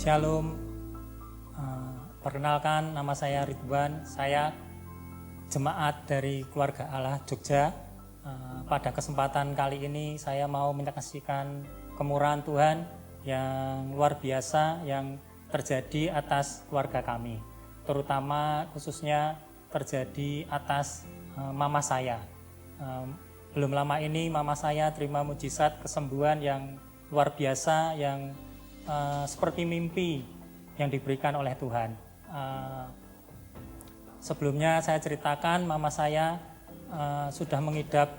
Shalom, perkenalkan nama saya Ridwan, saya jemaat dari Keluarga Allah Jogja. Pada kesempatan kali ini saya mau menyaksikan kemurahan Tuhan yang luar biasa yang terjadi atas keluarga kami, terutama khususnya terjadi atas mama saya. Belum lama ini mama saya terima mujizat kesembuhan yang luar biasa yang seperti mimpi yang diberikan oleh Tuhan. Sebelumnya saya ceritakan mama saya sudah mengidap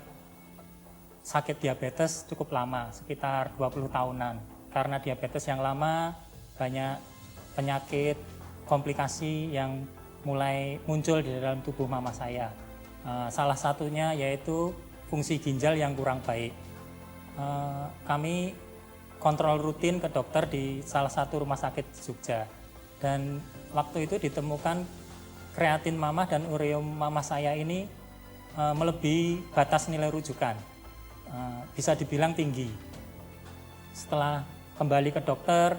sakit diabetes cukup lama, sekitar 20 tahunan. Karena diabetes yang lama, banyak penyakit, komplikasi yang mulai muncul di dalam tubuh mama saya. Salah satunya yaitu fungsi ginjal yang kurang baik. Kami kontrol rutin ke dokter di salah satu rumah sakit di Jogja, dan waktu itu ditemukan kreatin mama dan ureum mama saya ini melebihi batas nilai rujukan, bisa dibilang tinggi. Setelah kembali ke dokter,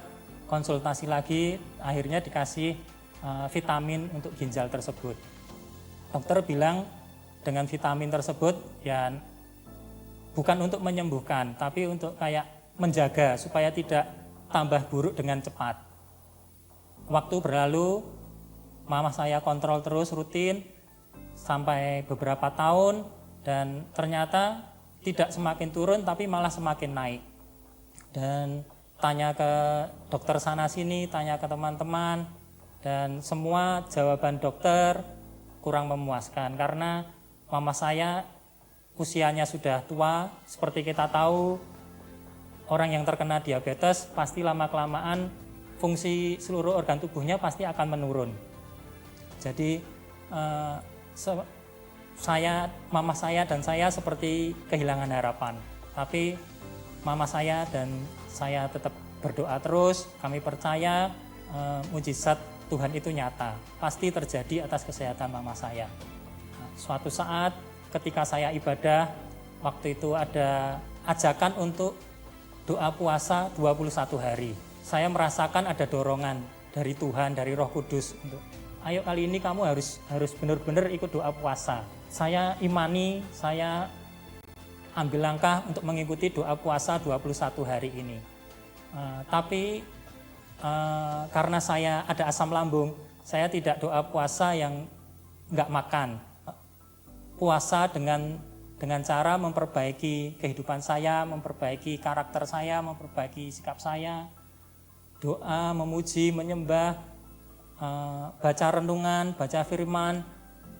konsultasi lagi, akhirnya dikasih vitamin untuk ginjal tersebut. Dokter bilang dengan vitamin tersebut ya bukan untuk menyembuhkan, tapi untuk kayak menjaga supaya tidak tambah buruk dengan cepat. Waktu berlalu, mama saya kontrol terus rutin sampai beberapa tahun, dan ternyata tidak semakin turun tapi malah semakin naik. Dan tanya ke dokter sana sini, tanya ke teman-teman, dan semua jawaban dokter kurang memuaskan karena mama saya usianya sudah tua. Seperti kita tahu, orang yang terkena diabetes pasti lama-kelamaan fungsi seluruh organ tubuhnya pasti akan menurun. Jadi mama saya dan saya seperti kehilangan harapan. Tapi mama saya dan saya tetap berdoa terus. Kami percaya mujizat Tuhan itu nyata, pasti terjadi atas kesehatan mama saya. Suatu saat ketika saya ibadah, waktu itu ada ajakan untuk doa puasa 21 hari. Saya merasakan ada dorongan dari Tuhan, dari Roh Kudus untuk ayo kali ini kamu harus benar-benar ikut doa puasa. Saya imani, saya ambil langkah untuk mengikuti doa puasa 21 hari ini. Tapi karena saya ada asam lambung, saya tidak doa puasa yang enggak makan. Puasa dengan cara memperbaiki kehidupan saya, memperbaiki karakter saya, memperbaiki sikap saya, doa, memuji, menyembah, baca renungan, baca firman,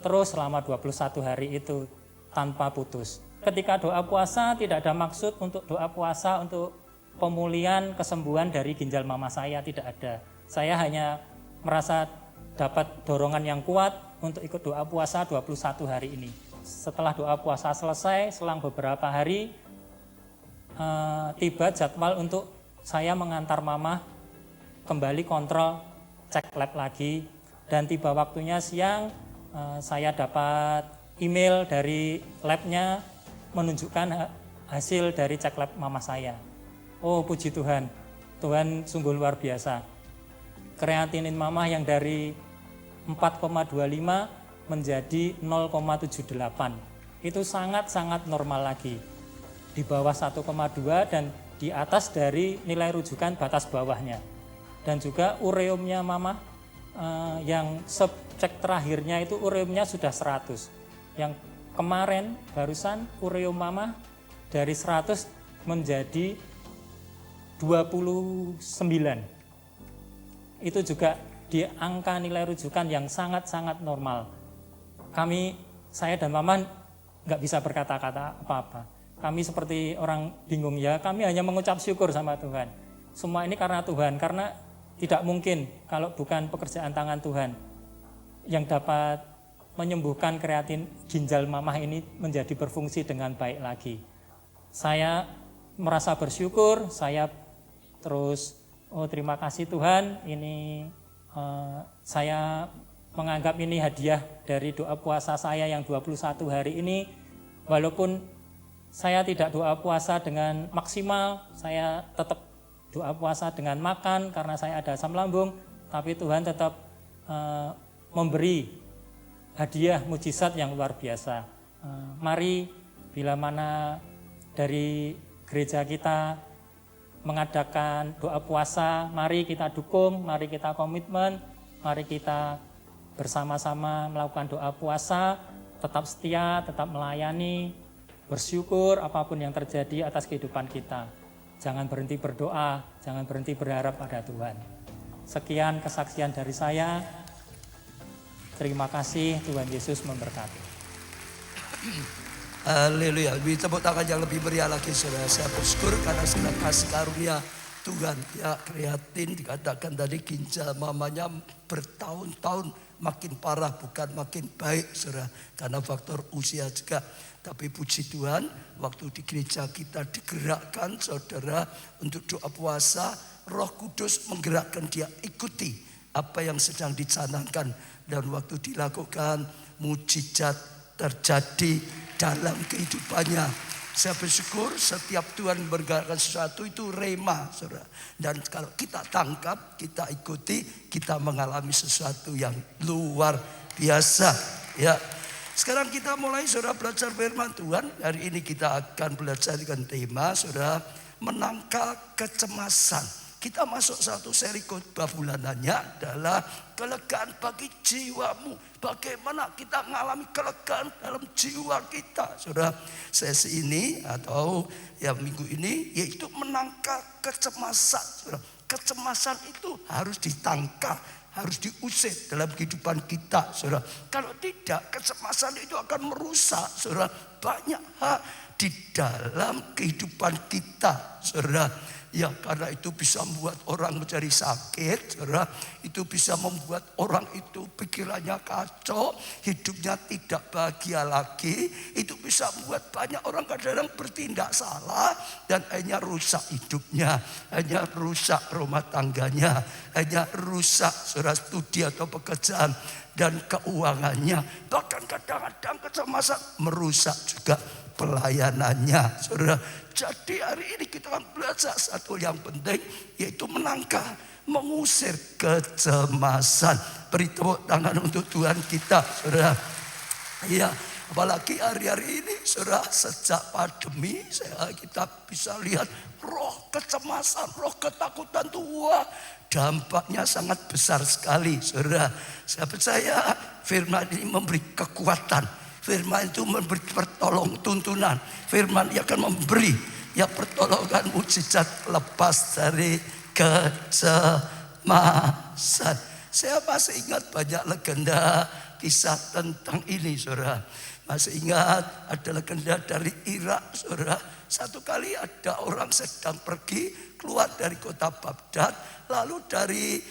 terus selama 21 hari itu tanpa putus. Ketika doa puasa tidak ada maksud untuk doa puasa untuk pemulihan, kesembuhan dari ginjal mama saya, tidak ada. Saya hanya merasa dapat dorongan yang kuat untuk ikut doa puasa 21 hari ini. Setelah doa puasa selesai, selang beberapa hari, tiba jadwal untuk saya mengantar mama kembali kontrol, cek lab lagi. Dan tiba waktunya siang, saya dapat email dari labnya menunjukkan hasil dari cek lab mama saya. Oh, puji Tuhan, Tuhan sungguh luar biasa. Kreatinin mama yang dari 4,25 menjadi 0,78. Itu sangat-sangat normal lagi. Di bawah 1,2 dan di atas dari nilai rujukan batas bawahnya. Dan juga ureumnya mama yang cek terakhirnya itu ureumnya sudah 100. Yang kemarin barusan ureum mama dari 100 menjadi 29. Itu juga di angka nilai rujukan yang sangat-sangat normal. Saya dan mama nggak bisa berkata-kata apa-apa. Kami seperti orang bingung ya, kami hanya mengucap syukur sama Tuhan. Semua ini karena Tuhan, karena tidak mungkin kalau bukan pekerjaan tangan Tuhan yang dapat menyembuhkan kreatin ginjal mama ini menjadi berfungsi dengan baik lagi. Saya merasa bersyukur, saya terus terima kasih Tuhan, ini saya menganggap ini hadiah dari doa puasa saya yang 21 hari ini. Walaupun saya tidak doa puasa dengan maksimal, saya tetap doa puasa dengan makan karena saya ada asam lambung, tapi Tuhan tetap memberi hadiah mujizat yang luar biasa. Mari bila mana dari gereja kita mengadakan doa puasa, mari kita dukung, mari kita komitmen, mari kita bersama-sama melakukan doa puasa, tetap setia, tetap melayani, bersyukur apapun yang terjadi atas kehidupan kita. Jangan berhenti berdoa, jangan berhenti berharap pada Tuhan. Sekian kesaksian dari saya. Terima kasih, Tuhan Yesus memberkati. Haleluya. Beri tepuk tangan yang lebih meriah lagi, saudara. Saya bersyukur karena sudah kasih karunia Tuhan. Ya, kreatin dikatakan tadi ginjal mamanya bertahun-tahun makin parah, bukan makin baik, saudara. Karena faktor usia juga. Tapi puji Tuhan, waktu di gereja kita digerakkan, saudara, untuk doa puasa, Roh Kudus menggerakkan dia ikuti apa yang sedang dicanangkan. Dan waktu dilakukan, mujizat terjadi dalam kehidupannya. Saya bersyukur setiap Tuhan menggerakkan sesuatu itu rema, saudara. Dan kalau kita tangkap, kita ikuti, kita mengalami sesuatu yang luar biasa. Ya. Sekarang kita mulai, saudara, belajar firman Tuhan. Hari ini kita akan belajar dengan tema, saudara, menangkal kecemasan. Kita masuk satu seri khotbah bulanannya adalah kelegaan bagi jiwamu. Bagaimana kita mengalami kelegaan dalam jiwa kita, saudara. Sesi ini atau ya minggu ini yaitu menangkal kecemasan, saudara. Kecemasan itu harus ditangkal, harus diusir dalam kehidupan kita, saudara. Kalau tidak, kecemasan itu akan merusak, saudara, banyak hal di dalam kehidupan kita, saudara. Ya, karena itu bisa membuat orang menjadi sakit, saudara. Itu bisa membuat orang itu pikirannya kacau, hidupnya tidak bahagia lagi. Itu bisa membuat banyak orang kadang-kadang bertindak salah dan hanya rusak hidupnya, hanya rusak rumah tangganya, hanya rusak, saudara, studi atau pekerjaan dan keuangannya. Bahkan kadang-kadang kecemasan merusak juga pelayanannya, saudara. Jadi hari ini kita akan belajar satu yang penting, yaitu menangkal, mengusir kecemasan. Beri tepuk tangan untuk Tuhan kita, saudara. Ya, apalagi hari-hari ini, saudara, sejak pandemi, kita bisa lihat roh kecemasan, roh ketakutan tua. Dampaknya sangat besar sekali, saudara. Saya percaya firman ini memberi kekuatan. Firman itu memberi pertolongan, tuntunan. Firman yang akan memberi ya pertolongan, mujizat lepas dari kecemasan. Saya masih ingat banyak legenda kisah tentang ini, saudara. Masih ingat ada legenda dari Irak, saudara. Satu kali ada orang sedang pergi keluar dari kota Baghdad, lalu dari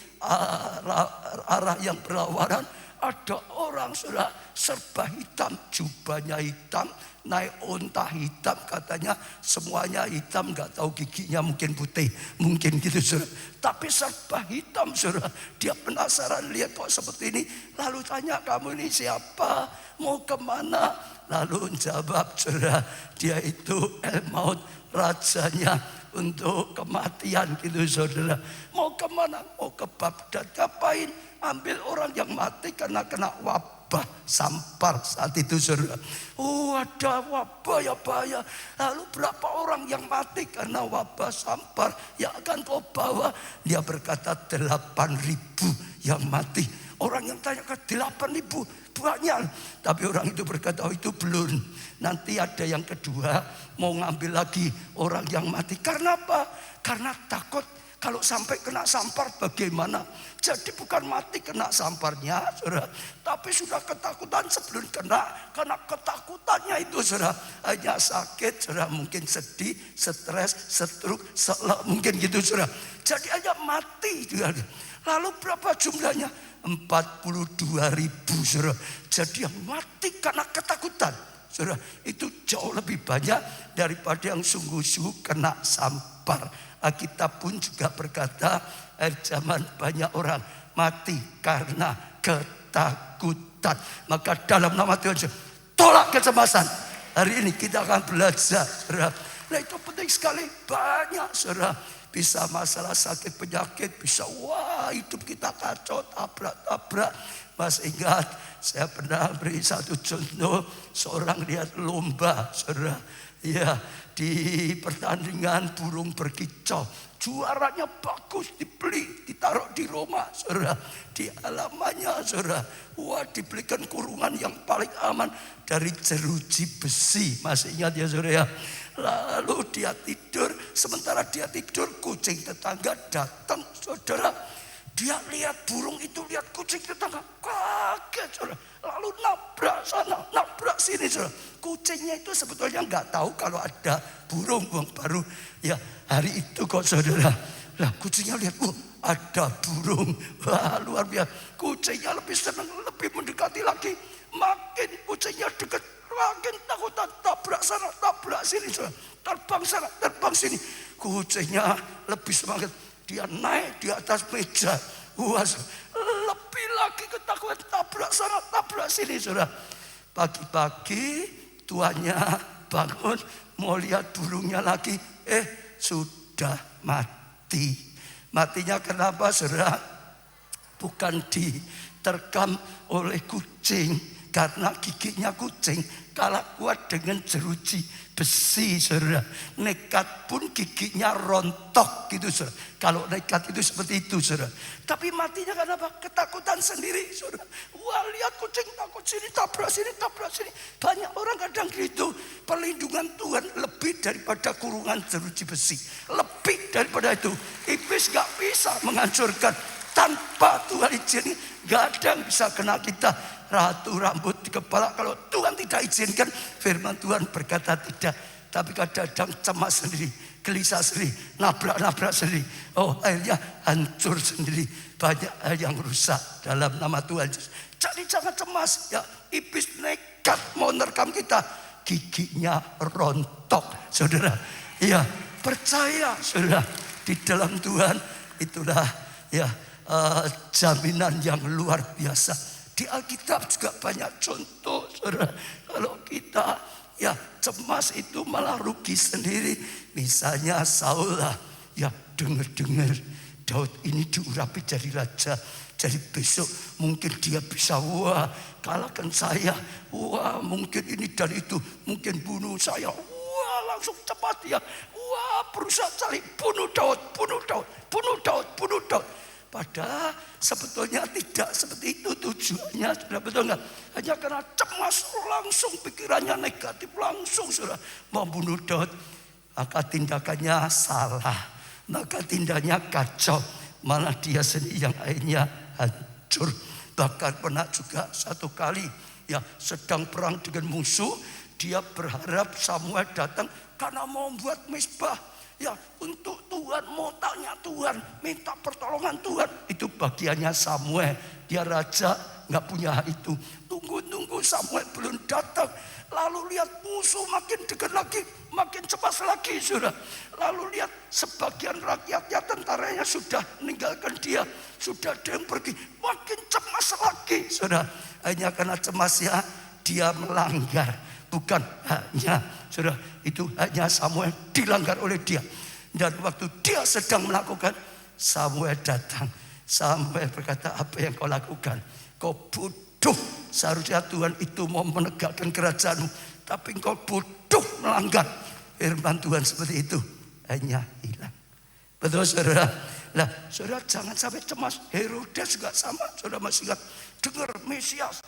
arah yang berlawanan ada orang, saudara, serba hitam, jubahnya hitam, naik unta hitam, katanya semuanya hitam, nggak tahu giginya mungkin putih, mungkin gitu, saudara. Tapi serba hitam, saudara. Dia penasaran lihat kok seperti ini, lalu tanya, kamu ini siapa? Mau kemana? Lalu jawab, saudara, dia itu El-Maut, rajanya untuk kematian, gitu, saudara. Mau kemana? Mau ke Baghdad. Ngapain? Ambil orang yang mati karena kena wabah sampar saat itu, saudara. Oh, ada wabah ya bahaya. Lalu berapa orang yang mati karena wabah sampar yang akan kau bawa? Dia berkata 8.000 yang mati. Orang yang tanya ke 8.000 banyak. Tapi orang itu berkata, oh itu belum. Nanti ada yang kedua, mau ngambil lagi orang yang mati. Karena apa? Karena takut kalau sampai kena sampar bagaimana. Jadi bukan mati kena samparnya, saudara, tapi sudah ketakutan sebelum kena. Karena ketakutannya itu, saudara, hanya sakit, saudara, mungkin sedih, stres, stroke, mungkin gitu, saudara. Jadi hanya mati, saudara. Lalu berapa jumlahnya? 42.000, saudara. Jadi yang mati karena ketakutan, saudara, itu jauh lebih banyak daripada yang sungguh-sungguh kena sampar. Alkitab pun juga berkata, zaman banyak orang mati karena ketakutan. Maka dalam nama Tuhan, tolak kecemasan. Hari ini kita akan belajar, saudara. Nah itu penting sekali, banyak, saudara. bisa masalah sakit penyakit, bisa wah hidup kita kacau, tabrak-tabrak. Mas ingat, saya pernah beri satu contoh, seorang lihat lomba, saudara. Ya, di pertandingan burung berkicau, juaranya bagus, dibeli, ditaruh di rumah, saudara, di halamannya, saudara. Wah, dibelikan kurungan yang paling aman dari jeruji besi. Masih ingat ya, saudara ya? Lalu dia tidur, sementara dia tidur kucing tetangga datang, saudara. Dia lihat burung itu, lihat kucing tetangga, kaget, saudara. Lalu nabrak sana, nabrak sini, saudara. Kucingnya itu sebetulnya nggak tahu kalau ada burung baru ya hari itu kok, saudara. Lah kucingnya lihat, ada burung, wah luar biasa. Kucingnya lebih senang, lebih mendekati lagi. Makin kucingnya dekat, makin takut, tabrak sana, tabrak sini, saudara. Terbang sana, terbang sini. Kucingnya lebih semangat. Dia naik di atas meja. Wah, lebih lagi ketakutan, tabrak sana, tabrak sini, saudara. Pagi-pagi tuannya bangun, mau lihat burungnya lagi. Sudah mati. Matinya kenapa, saudara? Bukan diterkam oleh kucing, karena giginya kucing kalah kuat dengan jeruji besi, saudara. Nekat pun giginya rontok gitu, saudara. Kalau nekat itu seperti itu, saudara. Tapi matinya kenapa? Ketakutan sendiri, saudara. Wah, lihat kucing takut sini, tabrak sini, tabrak sini. Banyak orang kadang gitu. Perlindungan Tuhan lebih daripada kurungan jeruji besi. Lebih daripada itu. Iblis gak bisa menghancurkan tanpa Tuhan izin. Gak ada yang bisa kena kita. Ratu rambut di kepala, kalau Tuhan tidak izinkan, firman Tuhan berkata tidak. Tapi kadang-kadang cemas sendiri, gelisah sendiri, nabrak-nabrak sendiri. Oh, akhirnya hancur sendiri. Banyak hal yang rusak dalam nama Tuhan Yesus. Jadi jangan cemas ya. Iblis nekat mau menerkam kita, giginya rontok, saudara. Ya, percaya, saudara, di dalam Tuhan itulah ya jaminan yang luar biasa. Di Alkitab juga banyak contoh, saudara. Kalau kita ya cemas itu malah rugi sendiri. Misalnya Saul lah, ya dengar-dengar Daud ini diurapi jadi raja. Jadi besok mungkin dia bisa kalahkan saya. Wah, mungkin ini dan itu, mungkin bunuh saya. Wah, langsung cepat dia. Wah, berusaha cari bunuh Daud, bunuh Daud, bunuh Daud, bunuh Daud. Padahal sebetulnya tidak seperti itu tujuannya, sudah betul nggak? Hanya karena cemas langsung pikirannya negatif, langsung sudah membunuh Daud. Maka tindakannya salah, maka tindakannya kacau, malah dia sendiri yang akhirnya hancur. Bahkan pernah juga satu kali ya sedang perang dengan musuh, dia berharap Samuel datang karena mau buat mezbah. Ya untuk Tuhan, mau tanya Tuhan, minta pertolongan Tuhan. Itu bagiannya Samuel. Dia raja, gak punya hak itu. Tunggu Samuel belum datang. Lalu lihat musuh makin dekat lagi, makin cepat lagi, saudara. Lalu lihat sebagian rakyatnya, tentaranya sudah meninggalkan dia. Sudah ada yang pergi, makin cemas lagi, saudara. Hanya karena cemasnya dia melanggar. Bukan hanya, saudara, itu hanya Samuel dilanggar oleh dia. Dan waktu dia sedang melakukan, Samuel datang. Samuel berkata, apa yang kau lakukan? Kau bodoh. Seharusnya Tuhan itu mau menegakkan kerajaanmu, tapi engkau bodoh melanggar. Firman Tuhan seperti itu hanya hilang. Betul, saudara? Nah, saudara jangan sampai cemas. Herodes juga sama. Saudara masih ingat dengar Mesias,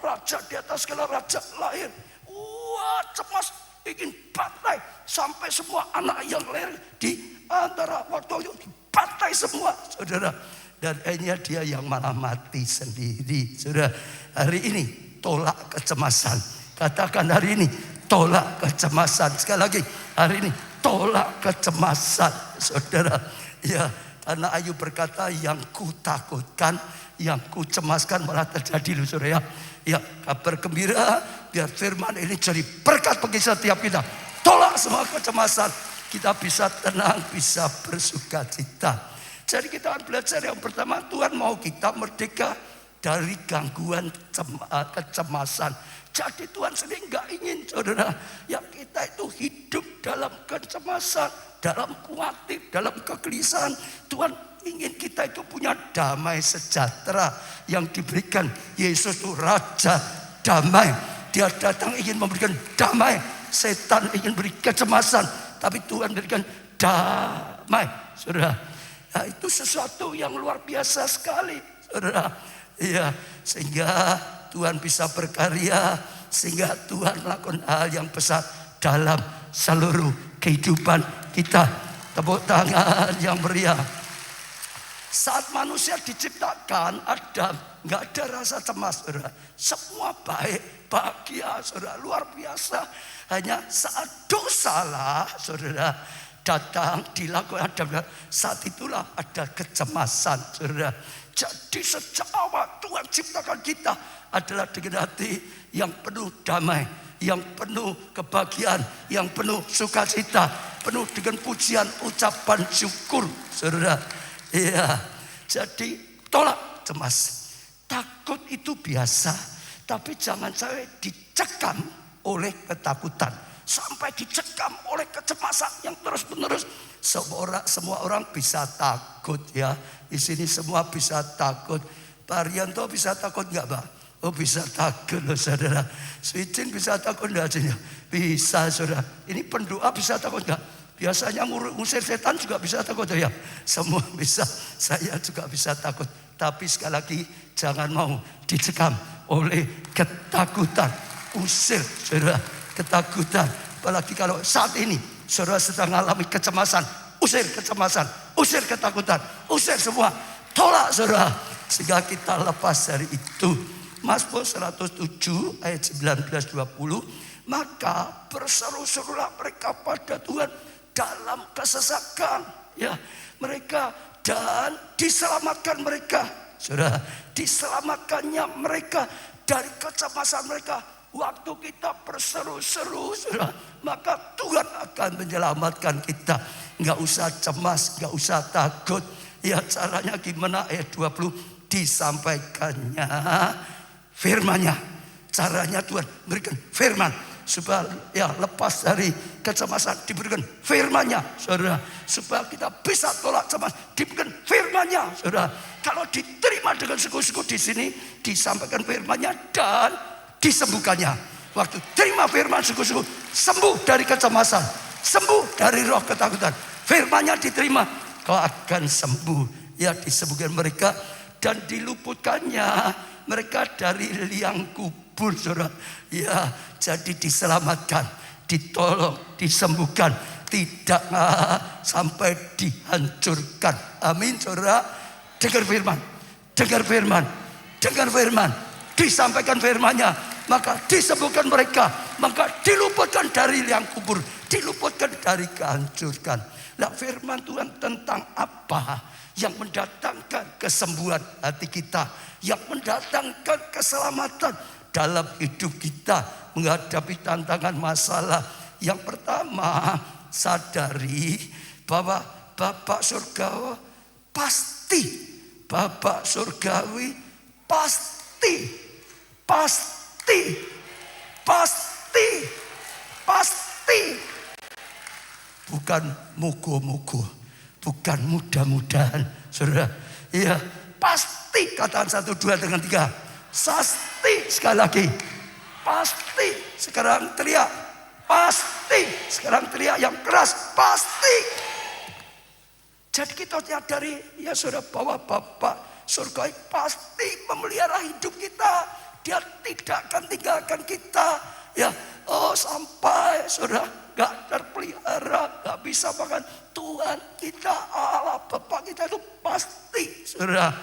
raja di atas segala raja lahir. Wah, cemas, ingin bantai sampai semua anak yang lahir di antara waktu itu dibantai semua, saudara. Dan akhirnya dia yang malah mati sendiri, saudara. Hari ini tolak kecemasan. Katakan hari ini tolak kecemasan. Sekali lagi, hari ini tolak kecemasan, saudara. Ya, karena Ayub berkata, yang ku takutkan, yang ku cemaskan malah terjadi, saudara. Ya, kabar gembira, biar firman ini jadi berkat bagi setiap kita. Tolak semua kecemasan, kita bisa tenang, bisa bersuka cita. Jadi kita akan belajar yang pertama, Tuhan mau kita merdeka dari gangguan kecemasan. Jadi Tuhan sendiri nggak ingin, saudara, yang kita itu hidup dalam kecemasan, dalam khawatir, dalam kegelisahan. Tuhan ingin kita itu punya damai sejahtera yang diberikan. Yesus itu Raja damai. Dia datang ingin memberikan damai. Setan ingin beri kecemasan, tapi Tuhan berikan damai, saudara. Nah, itu sesuatu yang luar biasa sekali, saudara. Ya, sehingga Tuhan bisa berkarya, sehingga Tuhan melakukan hal yang besar dalam seluruh kehidupan kita. Tepuk tangan yang meriah. Saat manusia diciptakan, Adam nggak ada rasa cemas, saudara. Semua baik, bahagia, saudara, luar biasa. Hanya saat dosalah, saudara, datang dilakukan Adam, saat itulah ada kecemasan, saudara. Jadi sejak awal Tuhan ciptakan kita adalah dengan hati yang penuh damai, yang penuh kebahagiaan, yang penuh sukacita, penuh dengan pujian, ucapan syukur, saudara. Iya, jadi tolak cemas. Takut itu biasa, tapi jangan sampai dicekam oleh ketakutan, sampai dicekam oleh kecemasan yang terus-menerus. Semua orang bisa takut ya. Di sini semua bisa takut. Pak Arianto bisa takut nggak, Pak? Oh, bisa takut loh, saudara. Switchin bisa takut nggak? Bisa, saudara. Ini pendoa bisa takut nggak? Biasanya ngusir setan juga bisa takut ya. Semua bisa. Saya juga bisa takut. Tapi sekali lagi jangan mau dicekam oleh ketakutan. Usir, saudara, ketakutan. Apalagi kalau saat ini saudara sedang mengalami kecemasan. Usir kecemasan, usir ketakutan, usir semua. Tolak, saudara, sehingga kita lepas dari itu. Mazmur 107 ayat 19-20. Maka berseru-serulah mereka pada Tuhan dalam kesesakan, ya, mereka, dan diselamatkan mereka, saudara. Diselamatkannya mereka dari kecemasan mereka. Waktu kita berseru-seru, saudara, maka Tuhan akan menyelamatkan kita. Nggak usah cemas, nggak usah takut. Ya, caranya gimana? Ayat 20, disampaikannya firman-Nya. Caranya Tuhan berikan firman supaya ya lepas dari kecemasan, diberikan firman-Nya, saudara. Supaya kita bisa tolak cemas, diberikan firman-Nya, saudara. Kalau diterima dengan sungguh-sungguh di sini, disampaikan firman-Nya dan disembuhkannya. Waktu terima firman sungguh-sungguh, sembuh dari kecemasan, sembuh dari roh ketakutan. Firman-Nya diterima, kau akan sembuh. Ya, disembuhkan mereka dan diluputkannya mereka dari liang kubur, saudara. Ya, jadi diselamatkan, ditolong, disembuhkan, tidak sampai dihancurkan. Amin, saudara. Dengar firman, dengar firman, dengar firman. Disampaikan firman-Nya, maka disembuhkan mereka, maka diluputkan dari liang kubur, diluputkan dari kehancuran. Nah, firman Tuhan tentang apa? Yang mendatangkan kesembuhan hati kita, yang mendatangkan keselamatan dalam hidup kita menghadapi tantangan masalah. Yang pertama, sadari bahwa Bapak Surgawi pasti, Bapak Surgawi pasti, pasti, pasti, pasti. Bukan mugo-mugo, bukan mudah-mudahan, saudara. Iya, pasti. Katakan 1, 2 dengan 3. Pasti, sekali lagi. Pasti. Sekarang teriak. Pasti. Sekarang teriak yang keras. Pasti. Jadi kita nyadari, ya saudara, bahwa Bapak Surgawi pasti memelihara hidup kita. Dia tidak akan tinggalkan kita. Ya, oh, sampai saudara gak terpelihara, gak bisa makan. Tuhan kita, Allah Bapa kita itu pasti, saudara.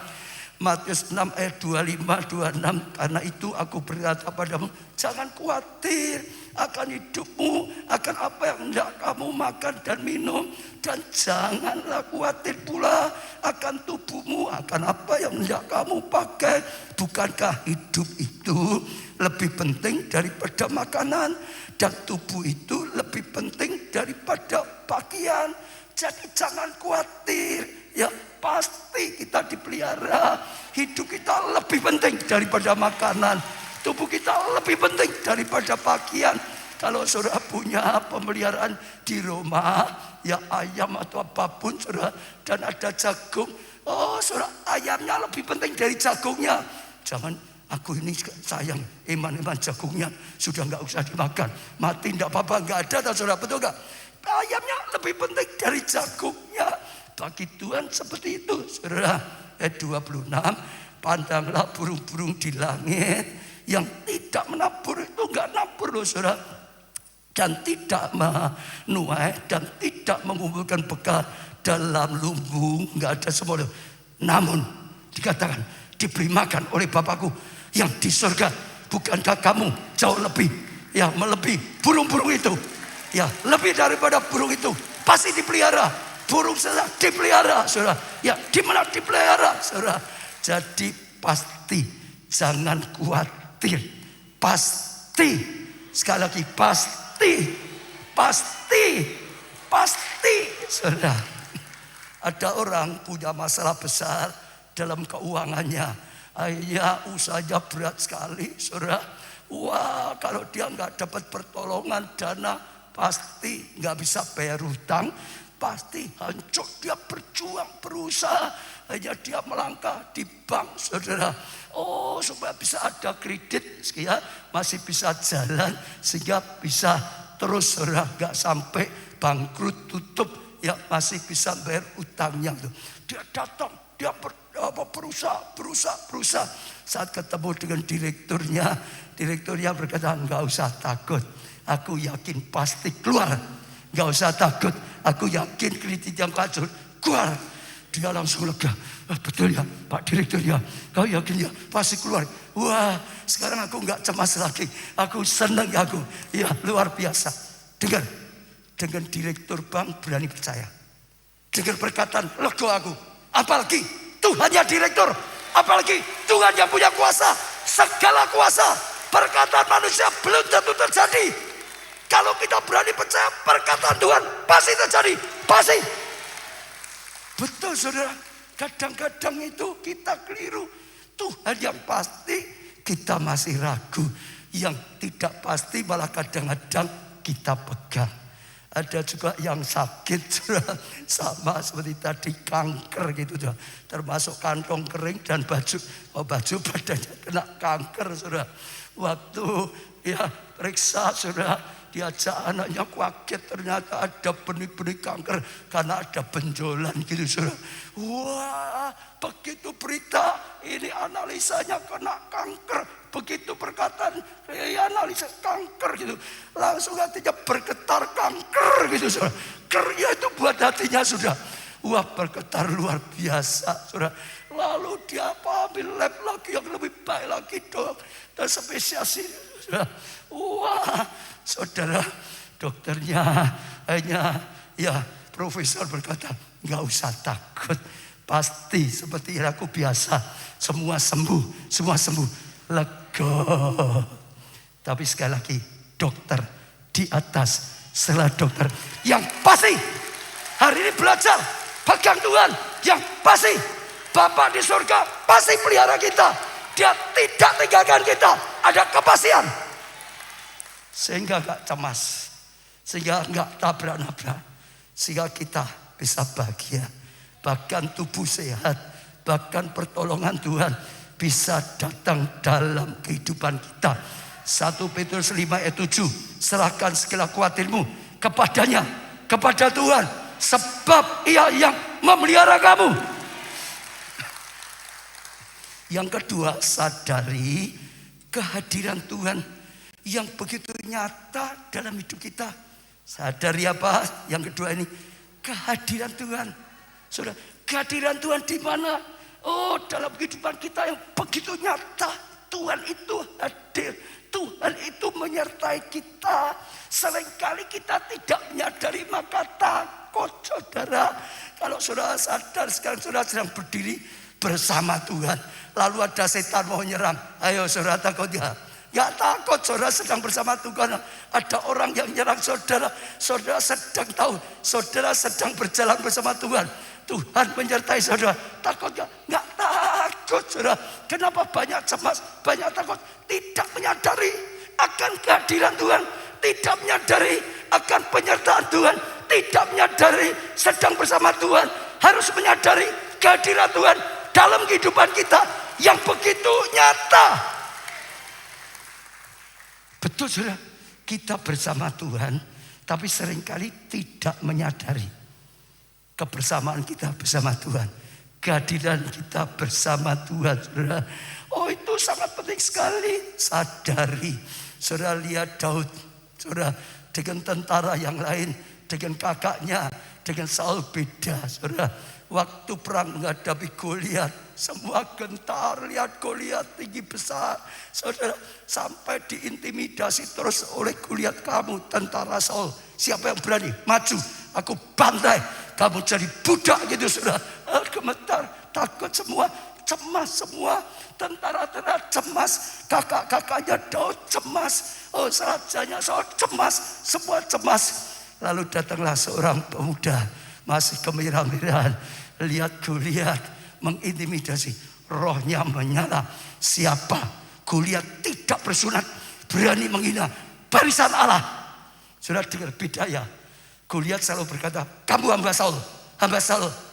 Matius 6 ayat 25-26. Karena itu aku berkata padamu, jangan khawatir akan hidupmu, akan apa yang hendak kamu makan dan minum. Dan janganlah khawatir pula akan tubuhmu, akan apa yang hendak kamu pakai. Bukankah hidup itu lebih penting daripada makanan, dan tubuh itu lebih penting daripada pakaian. Jadi jangan khawatir, ya pasti kita dipelihara. Hidup kita lebih penting daripada makanan, tubuh kita lebih penting daripada pakaian. Kalau saudara punya pemeliharaan di rumah, ya ayam atau apapun saudara, dan ada jagung. Oh saudara, ayamnya lebih penting dari jagungnya. Jangan, aku ini sayang iman jagungnya sudah nggak usah dimakan, mati nggak apa-apa, nggak ada saudara, betul nggak? Ayamnya lebih penting dari jagungnya. Bagi Tuhan seperti itu saudara. Ayat 26, pandanglah burung-burung di langit yang tidak menabur, itu nggak nabur loh saudara, dan tidak menuai dan tidak mengumpulkan bekal dalam lumbung, nggak ada semua. Namun dikatakan diberi makan oleh Bapakku yang di surga. Bukankah kamu jauh lebih, ya melebihi burung-burung itu? Ya lebih daripada burung itu. Pasti dipelihara. Burung saja dipelihara saudara. Ya di mana dipelihara saudara. Jadi pasti, jangan khawatir. Pasti, sekali lagi pasti, saudara. Ada orang punya masalah besar dalam keuangannya. Ya usahanya berat sekali saudara. Wah, kalau dia nggak dapat pertolongan dana, pasti nggak bisa bayar hutang, pasti hancur. Dia berjuang, berusaha, hanya dia melangkah di bank saudara. Oh, supaya bisa ada kredit, ya masih bisa jalan, sehingga bisa terus saudara, nggak sampai bangkrut, tutup, ya masih bisa bayar utangnya. Dia datang, dia berusaha. Saat ketemu dengan direkturnya berkata, nggak usah takut, aku yakin pasti keluar. Nggak usah takut, aku yakin kredit yang kacau keluar. Dia langsung lega. Betul ya Pak Direktur ya, kau yakin ya pasti keluar. Wah, sekarang aku nggak cemas lagi, aku senang aku. Ya luar biasa. Dengar, dengan direktur bank berani percaya. Dengar perkataan lego aku. Apalagi Tuhannya direktur, apalagi Tuhan yang punya kuasa, segala kuasa. Perkataan manusia belum tentu terjadi. Kalau kita berani percaya perkataan Tuhan, pasti terjadi, pasti. Betul saudara, kadang-kadang itu kita keliru. Tuhan yang pasti kita masih ragu, yang tidak pasti malah kadang-kadang kita pegang. Ada juga yang sakit saudara, sama seperti tadi kanker gitu saudara. Termasuk kantong kering dan baju badannya kena kanker saudara. Waktu ya periksa saudara, diajak anaknya kaget, ternyata ada benih-benih kanker karena ada benjolan gitu saudara. Wah, begitu berita ini analisanya kena kanker. Begitu perkataan analisa kanker gitu, langsung hatinya bergetar, kanker gitu saudara. Kerja itu buat hatinya sudah, wah bergetar luar biasa saudara. Lalu dia ambil lab lagi yang lebih baik lagi dok, dan spesialis saudara. Wah saudara, dokternya hanya ya profesor berkata, nggak usah takut, pasti seperti aku biasa, semua sembuh, lega. Tapi sekali lagi, dokter di atas setelah dokter yang pasti hari ini belajar pegang Tuhan, yang pasti Bapa di surga pasti pelihara kita, dia tidak tinggalkan kita, ada kepastian. Sehingga gak cemas, sehingga gak tabrak-nabrak, sehingga kita bisa bahagia. Bahkan tubuh sehat, bahkan pertolongan Tuhan bisa datang dalam kehidupan kita. 1 Petrus 5 ayat 7, serahkan segala khawatirmu kepadanya, kepada Tuhan, sebab Ia yang memelihara kamu. Yang kedua, sadari kehadiran Tuhan yang begitu nyata dalam hidup kita. Sadari apa? Yang kedua ini, kehadiran Tuhan. Saudara, kehadiran Tuhan di mana? Oh, dalam kehidupan kita yang begitu nyata. Tuhan itu hadir, Tuhan itu menyertai kita. Seringkali kita tidak menyadari, maka takut saudara. Kalau saudara sadar sekarang saudara sedang berdiri bersama Tuhan, lalu ada setan mau nyerang, ayo saudara takut ya? Gak takut, saudara sedang bersama Tuhan. Ada orang yang nyerang saudara, saudara sedang tahu, saudara sedang berjalan bersama Tuhan. Tuhan menyertai saudara, takut gak? Gak takut saudara. Kenapa banyak cemas, banyak takut? Tidak menyadari akan kehadiran Tuhan tidak menyadari akan penyertaan Tuhan, tidak menyadari sedang bersama Tuhan, harus menyadari kehadiran Tuhan dalam kehidupan kita yang begitu nyata. Betul saudara, kita bersama Tuhan, tapi seringkali tidak menyadari kebersamaan kita bersama Tuhan, kehadiran kita bersama Tuhan, saudara. Oh, itu sangat penting sekali. Sadari, saudara, lihat Daud, saudara, dengan tentara yang lain, dengan kakaknya, dengan Saul beda, saudara. Waktu perang menghadapi Goliat, semua gentar, lihat Goliat tinggi besar, saudara, sampai diintimidasi terus oleh Goliat. Kamu tentara Saul, siapa yang berani maju, aku bantai, kamu jadi budak gitu, saudara. Gemetar, takut semua, cemas semua, tentara-tentara cemas, kakak-kakaknya Daud cemas, oh rajanya Saul cemas, semua cemas. Lalu datanglah seorang pemuda masih kemerah-merahan, lihat Goliat mengintimidasi, rohnya menyala. Siapa? Goliat tidak bersunat, berani menghina barisan Allah. Sudah dengar bedanya. Goliat selalu berkata, kamu hamba Saul,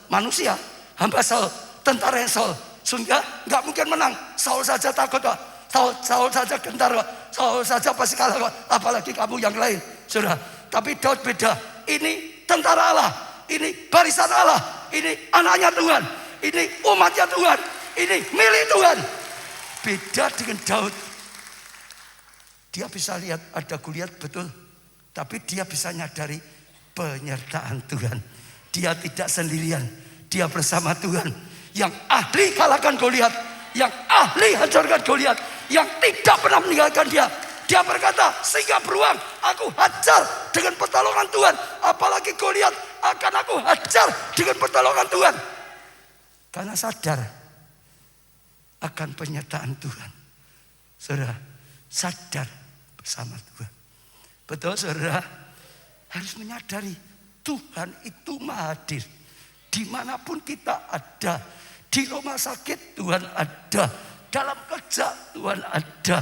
manusia, hamba Saul, tentara yang Saul. Sehingga nggak mungkin menang. Saul saja takut, Saul saja gentar, Saul saja pasti kalah, apalagi kamu yang lain, saudara. Tapi Daud beda. Ini tentara Allah, ini barisan Allah, ini anaknya Tuhan, ini umatnya Tuhan, ini milik Tuhan. Beda dengan Daud. Dia bisa lihat ada Goliat betul, tapi dia bisa nyadari penyertaan Tuhan. Dia tidak sendirian, dia bersama Tuhan yang ahli kalahkan Goliat, yang ahli hancurkan Goliat, yang tidak pernah meninggalkan dia. Dia berkata, singa beruang aku hajar dengan pertolongan Tuhan, apalagi Goliat akan aku hajar dengan pertolongan Tuhan. Karena sadar akan penyertaan Tuhan. Saudara, sadar bersama Tuhan. Betul saudara, harus menyadari Tuhan itu maha hadir. Dimanapun kita ada, di rumah sakit Tuhan ada, dalam kerja Tuhan ada.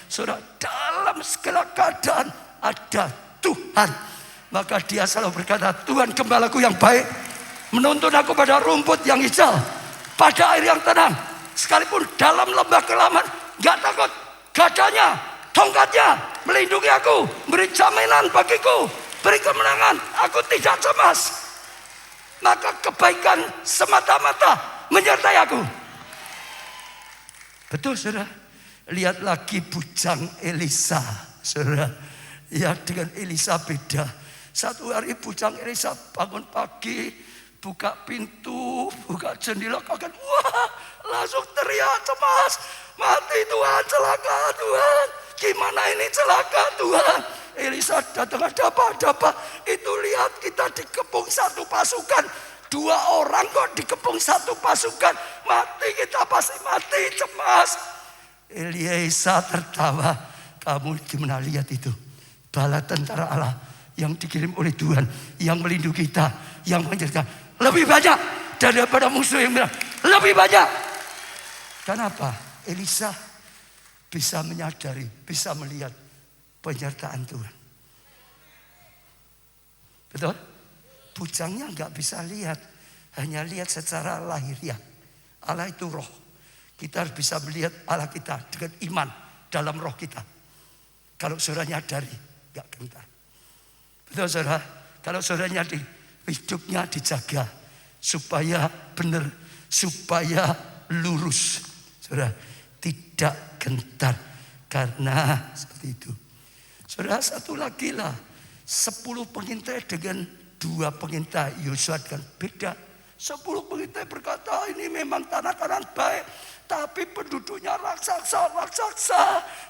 Saudara, dalam segala keadaan ada Tuhan. Maka dia selalu berkata, Tuhan gembalaku yang baik, menuntun aku pada rumput yang hijau, pada air yang tenang. Sekalipun dalam lembah kelaman, gak takut. Gadanya, tongkatnya melindungi aku, beri jaminan bagiku, beri kemenangan, aku tidak cemas. Maka kebaikan semata-mata menyertai aku. Betul saudara. Lihat lagi bujang Elisa, saudara. Ya, dengan Elisa beda. Satu hari bujang Elisa bangun pagi, buka pintu, buka jendela, kaget, wah, langsung teriak cemas, mati Tuhan, celaka Tuhan, gimana ini celaka Tuhan. Elisa datang, ada apa? Itu lihat kita dikepung satu pasukan, 2 orang kok dikepung satu pasukan, mati kita pasti mati, cemas. Elisa tertawa, kamu gimana lihat itu? Bala tentara Allah yang dikirim oleh Tuhan, yang melindungi kita, yang menyertai, lebih banyak daripada musuh yang bilang, lebih banyak. Kenapa? Elisa bisa menyadari, bisa melihat penyertaan Tuhan. Betul? Bujangnya nggak bisa lihat, hanya lihat secara lahiriah. Allah itu roh. Kita harus bisa melihat Allah kita dengan iman dalam roh kita. Kalau saudara nyadari, gak gentar. Betul saudara? Kalau saudara nyadari, hidupnya dijaga supaya benar, supaya lurus. Saudara, tidak gentar karena seperti itu. Saudara, satu lagi lah, 10 pengintai dengan 2 pengintai Yosua kan beda. 10 pengintai berkata, ini memang tanah-tanah baik, tapi penduduknya raksasa.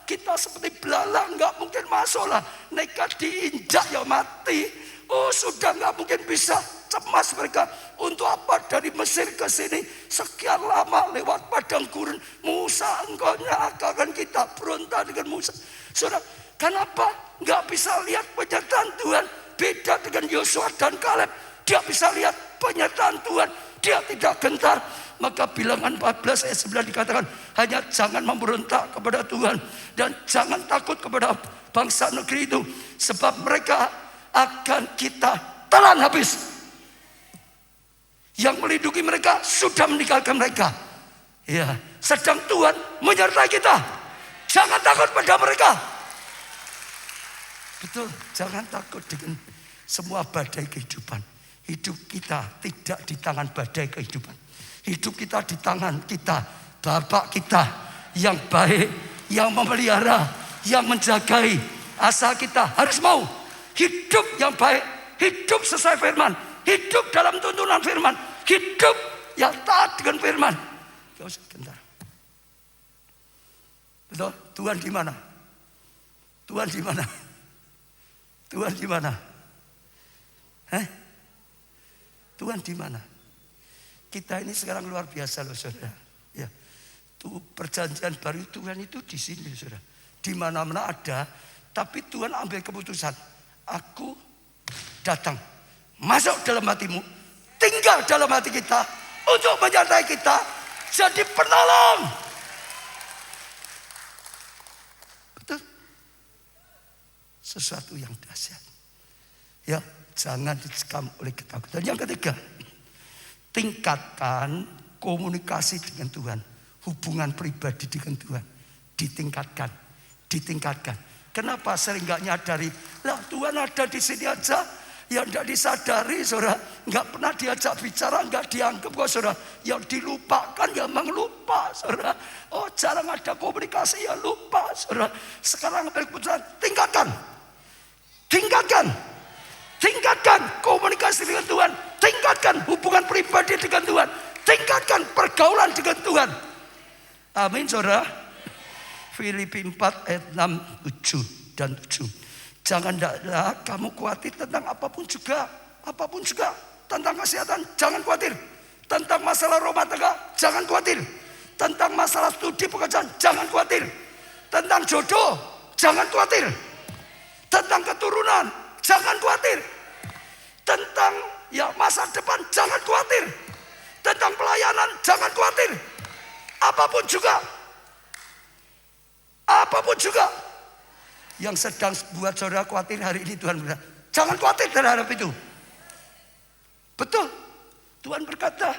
Kita seperti belalang, nggak mungkin masuk lah. Nekat diinjak ya mati. Oh sudah nggak mungkin bisa. Cemas mereka. Untuk apa dari Mesir ke sini sekian lama lewat padang gurun. Musa, engkau nyakakan kita, berontak dengan Musa. Saudara, kenapa nggak bisa lihat penyertaan Tuhan? Beda dengan Yosua dan Kaleb. Dia bisa lihat penyertaan Tuhan. Dia tidak gentar. Maka bilangan 14 ayat 9 dikatakan, hanya jangan memberontak kepada Tuhan dan jangan takut kepada bangsa negeri itu, sebab mereka akan kita telan habis. Yang melindungi mereka sudah meninggalkan mereka. Ya, sedang Tuhan menyertai kita. Jangan takut pada mereka. Betul, jangan takut dengan semua badai kehidupan. Hidup kita tidak di tangan badai kehidupan. Hidup kita di tangan kita, Bapak kita yang baik, yang memelihara, yang menjagai. Asal kita harus mau hidup yang baik, hidup sesuai firman, hidup dalam tuntunan firman, hidup yang taat dengan firman. Sebentar. Betul? Tuhan di mana? Tuhan di mana? Tuhan di mana? Tuhan di mana? Kita ini sekarang luar biasa loh, saudara. Ya, perjanjian baru Tuhan itu di sini, saudara. Di mana-mana ada, tapi Tuhan ambil keputusan. Aku datang, masuk dalam hatimu, tinggal dalam hati kita untuk menyertai kita, jadi penolong. Betul? Sesuatu yang dahsyat. Ya, jangan dicekam oleh ketakutan. Yang ketiga, tingkatkan komunikasi dengan Tuhan. Hubungan pribadi dengan Tuhan ditingkatkan. Kenapa sering gak nyadari? Lah Tuhan ada di sini aja. Yang gak disadari, saudara. Gak pernah diajak bicara, gak dianggap kok, saudara. Yang dilupakan, ya memang lupa, saudara. Oh, jarang ada komunikasi, ya lupa, saudara. Sekarang ambil keputusan, tingkatkan komunikasi dengan Tuhan. Tingkatkan hubungan pribadi dengan Tuhan. Tingkatkan pergaulan dengan Tuhan. Amin, saudara. Filipi 4 ayat 6, 7 dan 7. Janganlah kamu khawatir tentang apapun juga. Tentang kesehatan, jangan khawatir. Tentang masalah rumah tangga, jangan khawatir. Tentang masalah studi pekerjaan, jangan khawatir. Tentang jodoh, jangan khawatir. Tentang keturunan, jangan khawatir. Tentang masa depan, jangan khawatir. Tentang pelayanan, jangan khawatir. Apapun juga yang sedang buat saudara khawatir hari ini, Tuhan berkata, jangan khawatir terhadap itu. Betul, Tuhan berkata,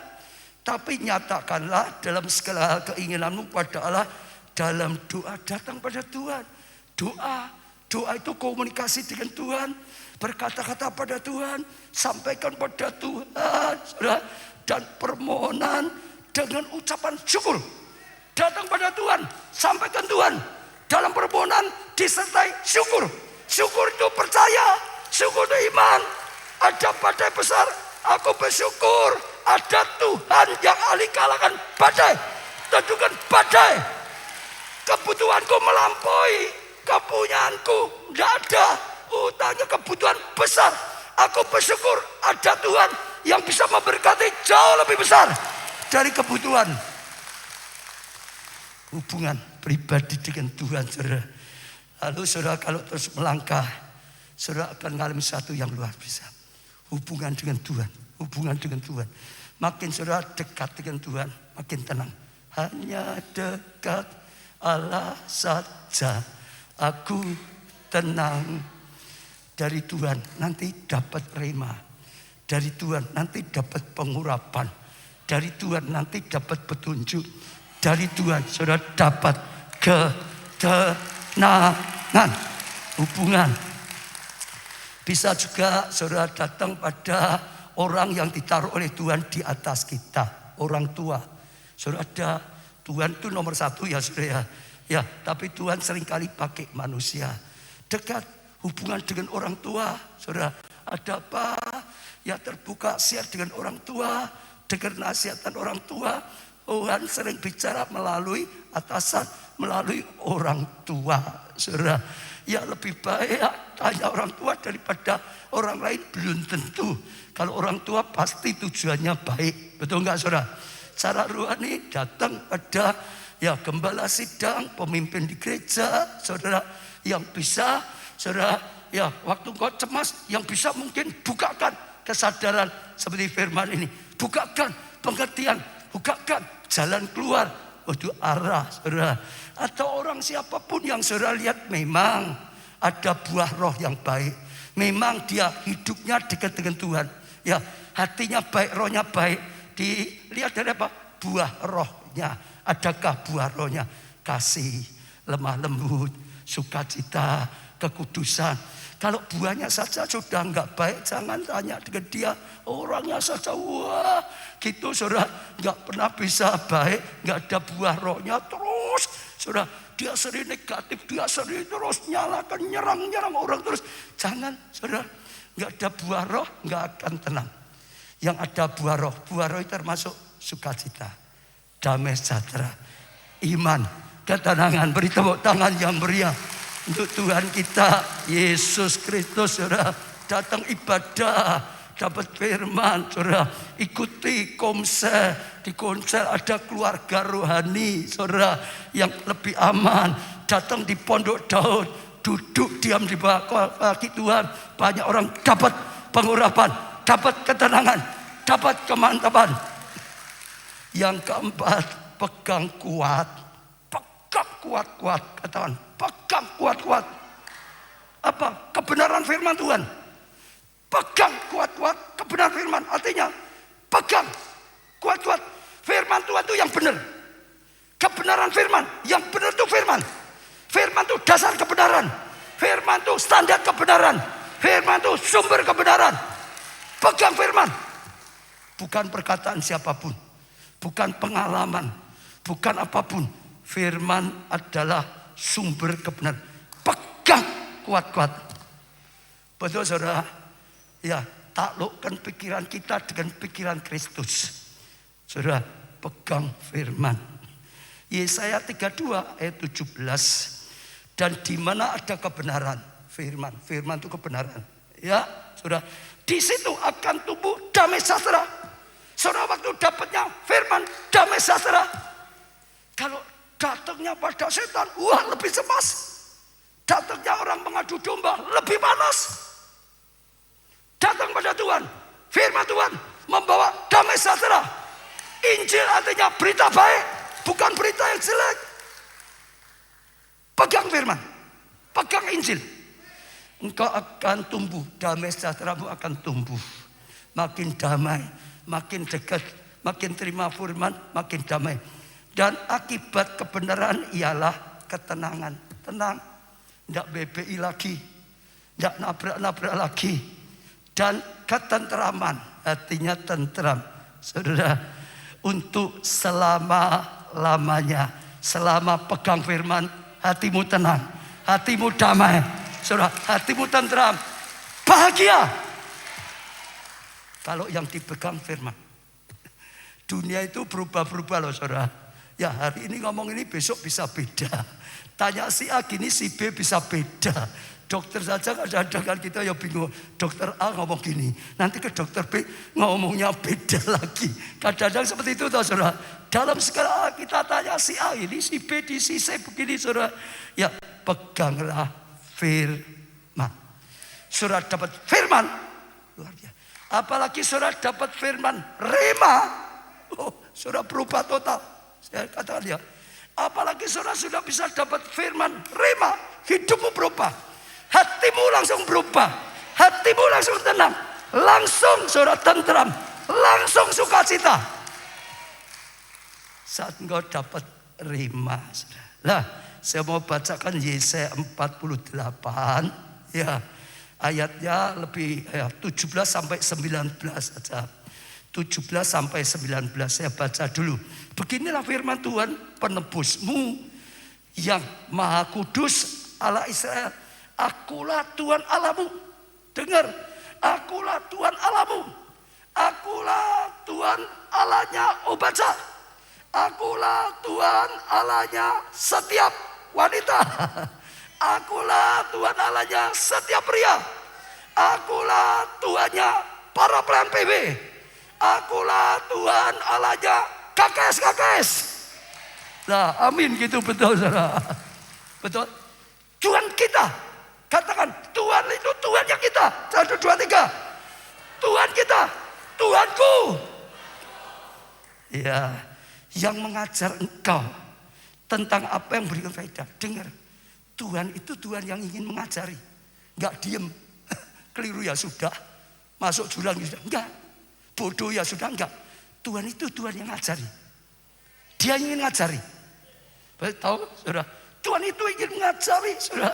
tapi nyatakanlah dalam segala hal keinginanmu pada Allah dalam doa. Datang pada Tuhan. Doa itu komunikasi dengan Tuhan, berkata-kata pada Tuhan, sampaikan pada Tuhan, saudara, dan permohonan dengan ucapan syukur. Datang pada Tuhan, sampaikan Tuhan, dalam permohonan disertai syukur. Syukur itu percaya, syukur itu iman. Ada badai besar, aku bersyukur. Ada Tuhan yang ahli kalahkan badai. Tentukan badai. Kebutuhanku melampaui kepunyaanku. Tidak ada utangnya, kebutuhan besar. Aku bersyukur ada Tuhan yang bisa memberkati jauh lebih besar dari kebutuhan. Hubungan pribadi dengan Tuhan, saudara. Lalu saudara kalau terus melangkah, saudara akan mengalami sesuatu yang luar biasa. Hubungan dengan Tuhan. Makin saudara dekat dengan Tuhan, makin tenang. Hanya dekat Allah saja aku tenang. Dari Tuhan nanti dapat rema. Dari Tuhan nanti dapat pengurapan. Dari Tuhan nanti dapat petunjuk. Dari Tuhan saudara dapat ketenangan. Hubungan. Bisa juga saudara datang pada orang yang ditaruh oleh Tuhan di atas kita. Orang tua. Saudara ada, Tuhan itu nomor satu ya saudara. Ya, tapi Tuhan seringkali pakai manusia. Dekat. Hubungan dengan orang tua, saudara, ada apa? Ya terbuka share dengan orang tua, dengar nasihatan orang tua. Tuhan sering bicara melalui atasan, melalui orang tua, saudara. Ya lebih baik tanya orang tua daripada orang lain, belum tentu. Kalau orang tua pasti tujuannya baik, betul enggak saudara? Cara rohani datang pada gembala sidang, pemimpin di gereja, saudara, yang bisa, saudara, waktu kau cemas, yang bisa mungkin bukakan kesadaran seperti firman ini. Bukakan pengertian, bukakan jalan keluar. Waduh, arah, saudara. Atau orang siapapun yang saudara lihat memang ada buah roh yang baik. Memang dia hidupnya dekat dengan Tuhan. Ya, hatinya baik, rohnya baik. Dilihat dari apa? Buah rohnya. Adakah buah rohnya? Kasih, lemah lembut, sukacita, kekudusan. Kalau buahnya saja sudah enggak baik, jangan tanya dengan dia. Orangnya saja, wah gitu saudara, enggak pernah bisa baik, enggak ada buah rohnya. Terus saudara, dia sering negatif, dia sering terus nyalakan, nyerang orang terus. Jangan saudara, enggak ada buah roh, enggak akan tenang. Yang ada buah roh itu termasuk sukacita, damai sejahtera, iman, ketenangan. Beri tepuk tangan yang meriah untuk Tuhan kita Yesus Kristus. Saudara, datang ibadah, dapat firman, saudara, ikuti komsel. Di komsel ada keluarga rohani, saudara, yang lebih aman. Datang di pondok Daud, duduk diam di bawah kaki Tuhan. Banyak orang dapat pengurapan, dapat ketenangan, dapat kemantapan. Yang keempat, pegang kuat. Pegang kuat-kuat, katakan, pegang kuat-kuat. Apa? Kebenaran firman Tuhan. Pegang kuat-kuat kebenaran firman. Artinya, pegang kuat-kuat firman Tuhan itu yang benar. Kebenaran firman, yang benar itu firman. Firman itu dasar kebenaran. Firman itu standar kebenaran. Firman itu sumber kebenaran. Pegang firman. Bukan perkataan siapapun. Bukan pengalaman. Bukan apapun. Firman adalah sumber kebenaran. Pegang kuat-kuat. Betul saudara? Ya, taklukkan pikiran kita dengan pikiran Kristus. Saudara, pegang firman. Yesaya 32 ayat 17. Dan di mana ada kebenaran, firman. Firman itu kebenaran. Ya, saudara. Di situ akan tumbuh damai sejahtera. Saudara, waktu dapatnya firman damai sejahtera. Kalau datangnya pada setan, wah lebih cemas. Datangnya orang mengadu domba, lebih panas. Datang pada Tuhan, firman Tuhan membawa damai sejahtera. Injil artinya berita baik, bukan berita yang jelek. Pegang firman, pegang Injil. Engkau akan tumbuh, damai sejahteramu akan tumbuh. Makin damai, makin dekat, makin terima firman, makin damai. Dan akibat kebenaran ialah ketenangan. Tenang, tidak BBI lagi, tidak nabrak-nabrak lagi. Dan ketenteraman, artinya tentram. Saudara, untuk selama-lamanya. Selama pegang firman, hatimu tenang, hatimu damai. Saudara, hatimu tentram, bahagia. Kalau yang dipegang firman. Dunia itu berubah-berubah loh saudara. Ya hari ini ngomong ini besok bisa beda. Tanya si A gini si B bisa beda. Dokter saja kadang-kadang kita ya bingung. Dokter A ngomong gini, nanti ke dokter B ngomongnya beda lagi. Kadang-kadang seperti itu toh saudara. Dalam segala kita tanya si A ini, si B di si C begini saudara. Ya peganglah firman. Saudara dapat firman, luar biasa. Apalagi saudara dapat firman rema. Oh, saudara berubah total. Saya katakan ya. Apalagi saudara sudah bisa dapat firman rema, hidupmu berubah. Hatimu langsung berubah. Hatimu langsung tenang. Langsung saudara tentram. Langsung sukacita. Saat engkau dapat rema. Nah, saya mau bacakan Yesaya 48. Ya, ayatnya lebih 17 sampai 19 saja. 17 sampai 19 saya baca dulu. Beginilah firman Tuhan penebusmu yang maha kudus Allah Israel. Akulah Tuhan Allahmu. Dengar, akulah Tuhan Allahmu. Akulah Tuhan Allahnya Obaca. Akulah Tuhan Allahnya setiap wanita. Akulah Tuhan Allahnya setiap pria. Akulah Tuhannya para pelayan PB. Akulah Tuhan Allahnya kakes-kakes. Nah, amin gitu betul saudara. Betul. Tuhan kita. Katakan Tuhan itu Tuhannya kita. 1, 2, 3. Tuhan kita. Tuhanku. Ya, yang mengajar engkau tentang apa yang berikan faedah. Dengar, Tuhan itu Tuhan yang ingin mengajari. Enggak diem, keliru ya sudah, masuk jurang ya sudah. Enggak, bodoh ya sudah, enggak. Tuhan itu Tuhan yang ngajari. Dia ingin ngajari. Tahu, saudara? Tuhan itu ingin mengajari, saudara.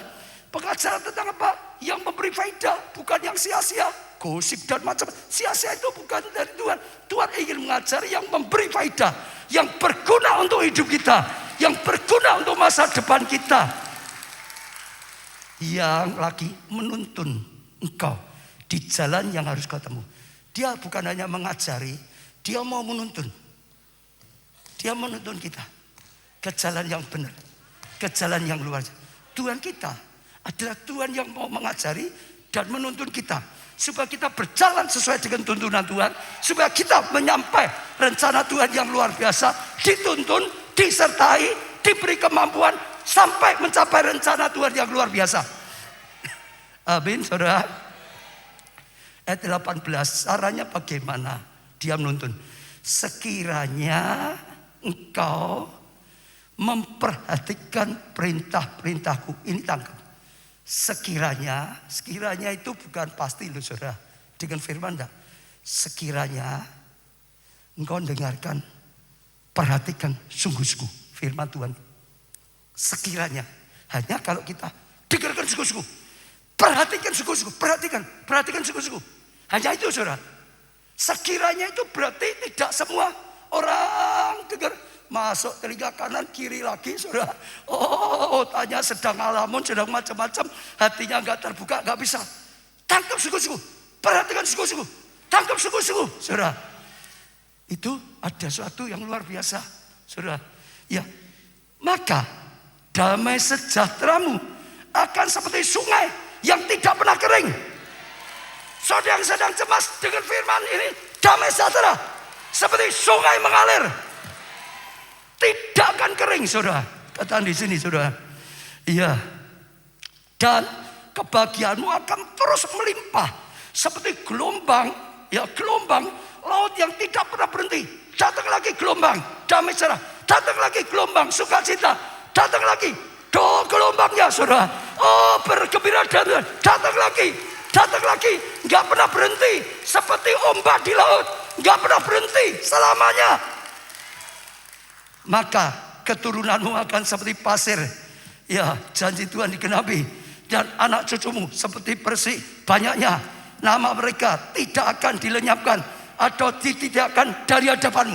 Pengajaran tentang apa? Yang memberi faedah, bukan yang sia-sia. Gosip dan macam sia-sia itu bukan dari Tuhan. Tuhan ingin mengajari yang memberi faedah, yang berguna untuk hidup kita, yang berguna untuk masa depan kita, yang lagi menuntun engkau di jalan yang harus kau tempuh. Dia bukan hanya mengajari, dia mau menuntun. Dia menuntun kita ke jalan yang benar, ke jalan yang luar. Tuhan kita adalah Tuhan yang mau mengajari dan menuntun kita, supaya kita berjalan sesuai dengan tuntunan Tuhan, supaya kita menyampai rencana Tuhan yang luar biasa, dituntun, disertai, diberi kemampuan sampai mencapai rencana Tuhan yang luar biasa. Amin, saudara. Ayat 18, caranya bagaimana dia menuntun? Sekiranya engkau memperhatikan perintah-perintahku. Ini tangkap. Sekiranya itu bukan pasti loh saudara. Dengan firman enggak. Sekiranya engkau dengarkan, perhatikan sungguh-sungguh firman Tuhan. Sekiranya, hanya kalau kita dengarkan sungguh-sungguh, perhatikan sungguh-sungguh, perhatikan sungguh-sungguh. Hanya itu saudara. Sekiranya itu berarti tidak semua orang dengar. Masuk telinga kanan kiri lagi saudara. Oh, tanya sedang ngalamun, sedang macam-macam, hatinya enggak terbuka, enggak bisa. Tangkap sungguh-sungguh, perhatikan sungguh-sungguh, tangkap sungguh-sungguh saudara. Itu ada sesuatu yang luar biasa saudara. Ya, maka damai sejahteramu akan seperti sungai yang tidak pernah kering. Saudara yang sedang cemas dengan firman ini, damai sejahtera seperti sungai mengalir, tidak akan kering, saudara. Kata di sini, saudara. Iya. Dan kebahagiaanmu akan terus melimpah seperti gelombang, ya gelombang laut yang tidak pernah berhenti. Datang lagi gelombang, damai sejahtera. Datang lagi gelombang, sukacita. Datang lagi, gelombangnya, saudara. Oh, bergembira dan datang lagi, nggak pernah berhenti. Seperti ombak di laut, nggak pernah berhenti selamanya. Maka keturunanmu akan seperti pasir. Ya, janji Tuhan digenapi. Dan anak cucumu seperti bersih banyaknya. Nama mereka tidak akan dilenyapkan atau ditidakkan dari hadapanmu.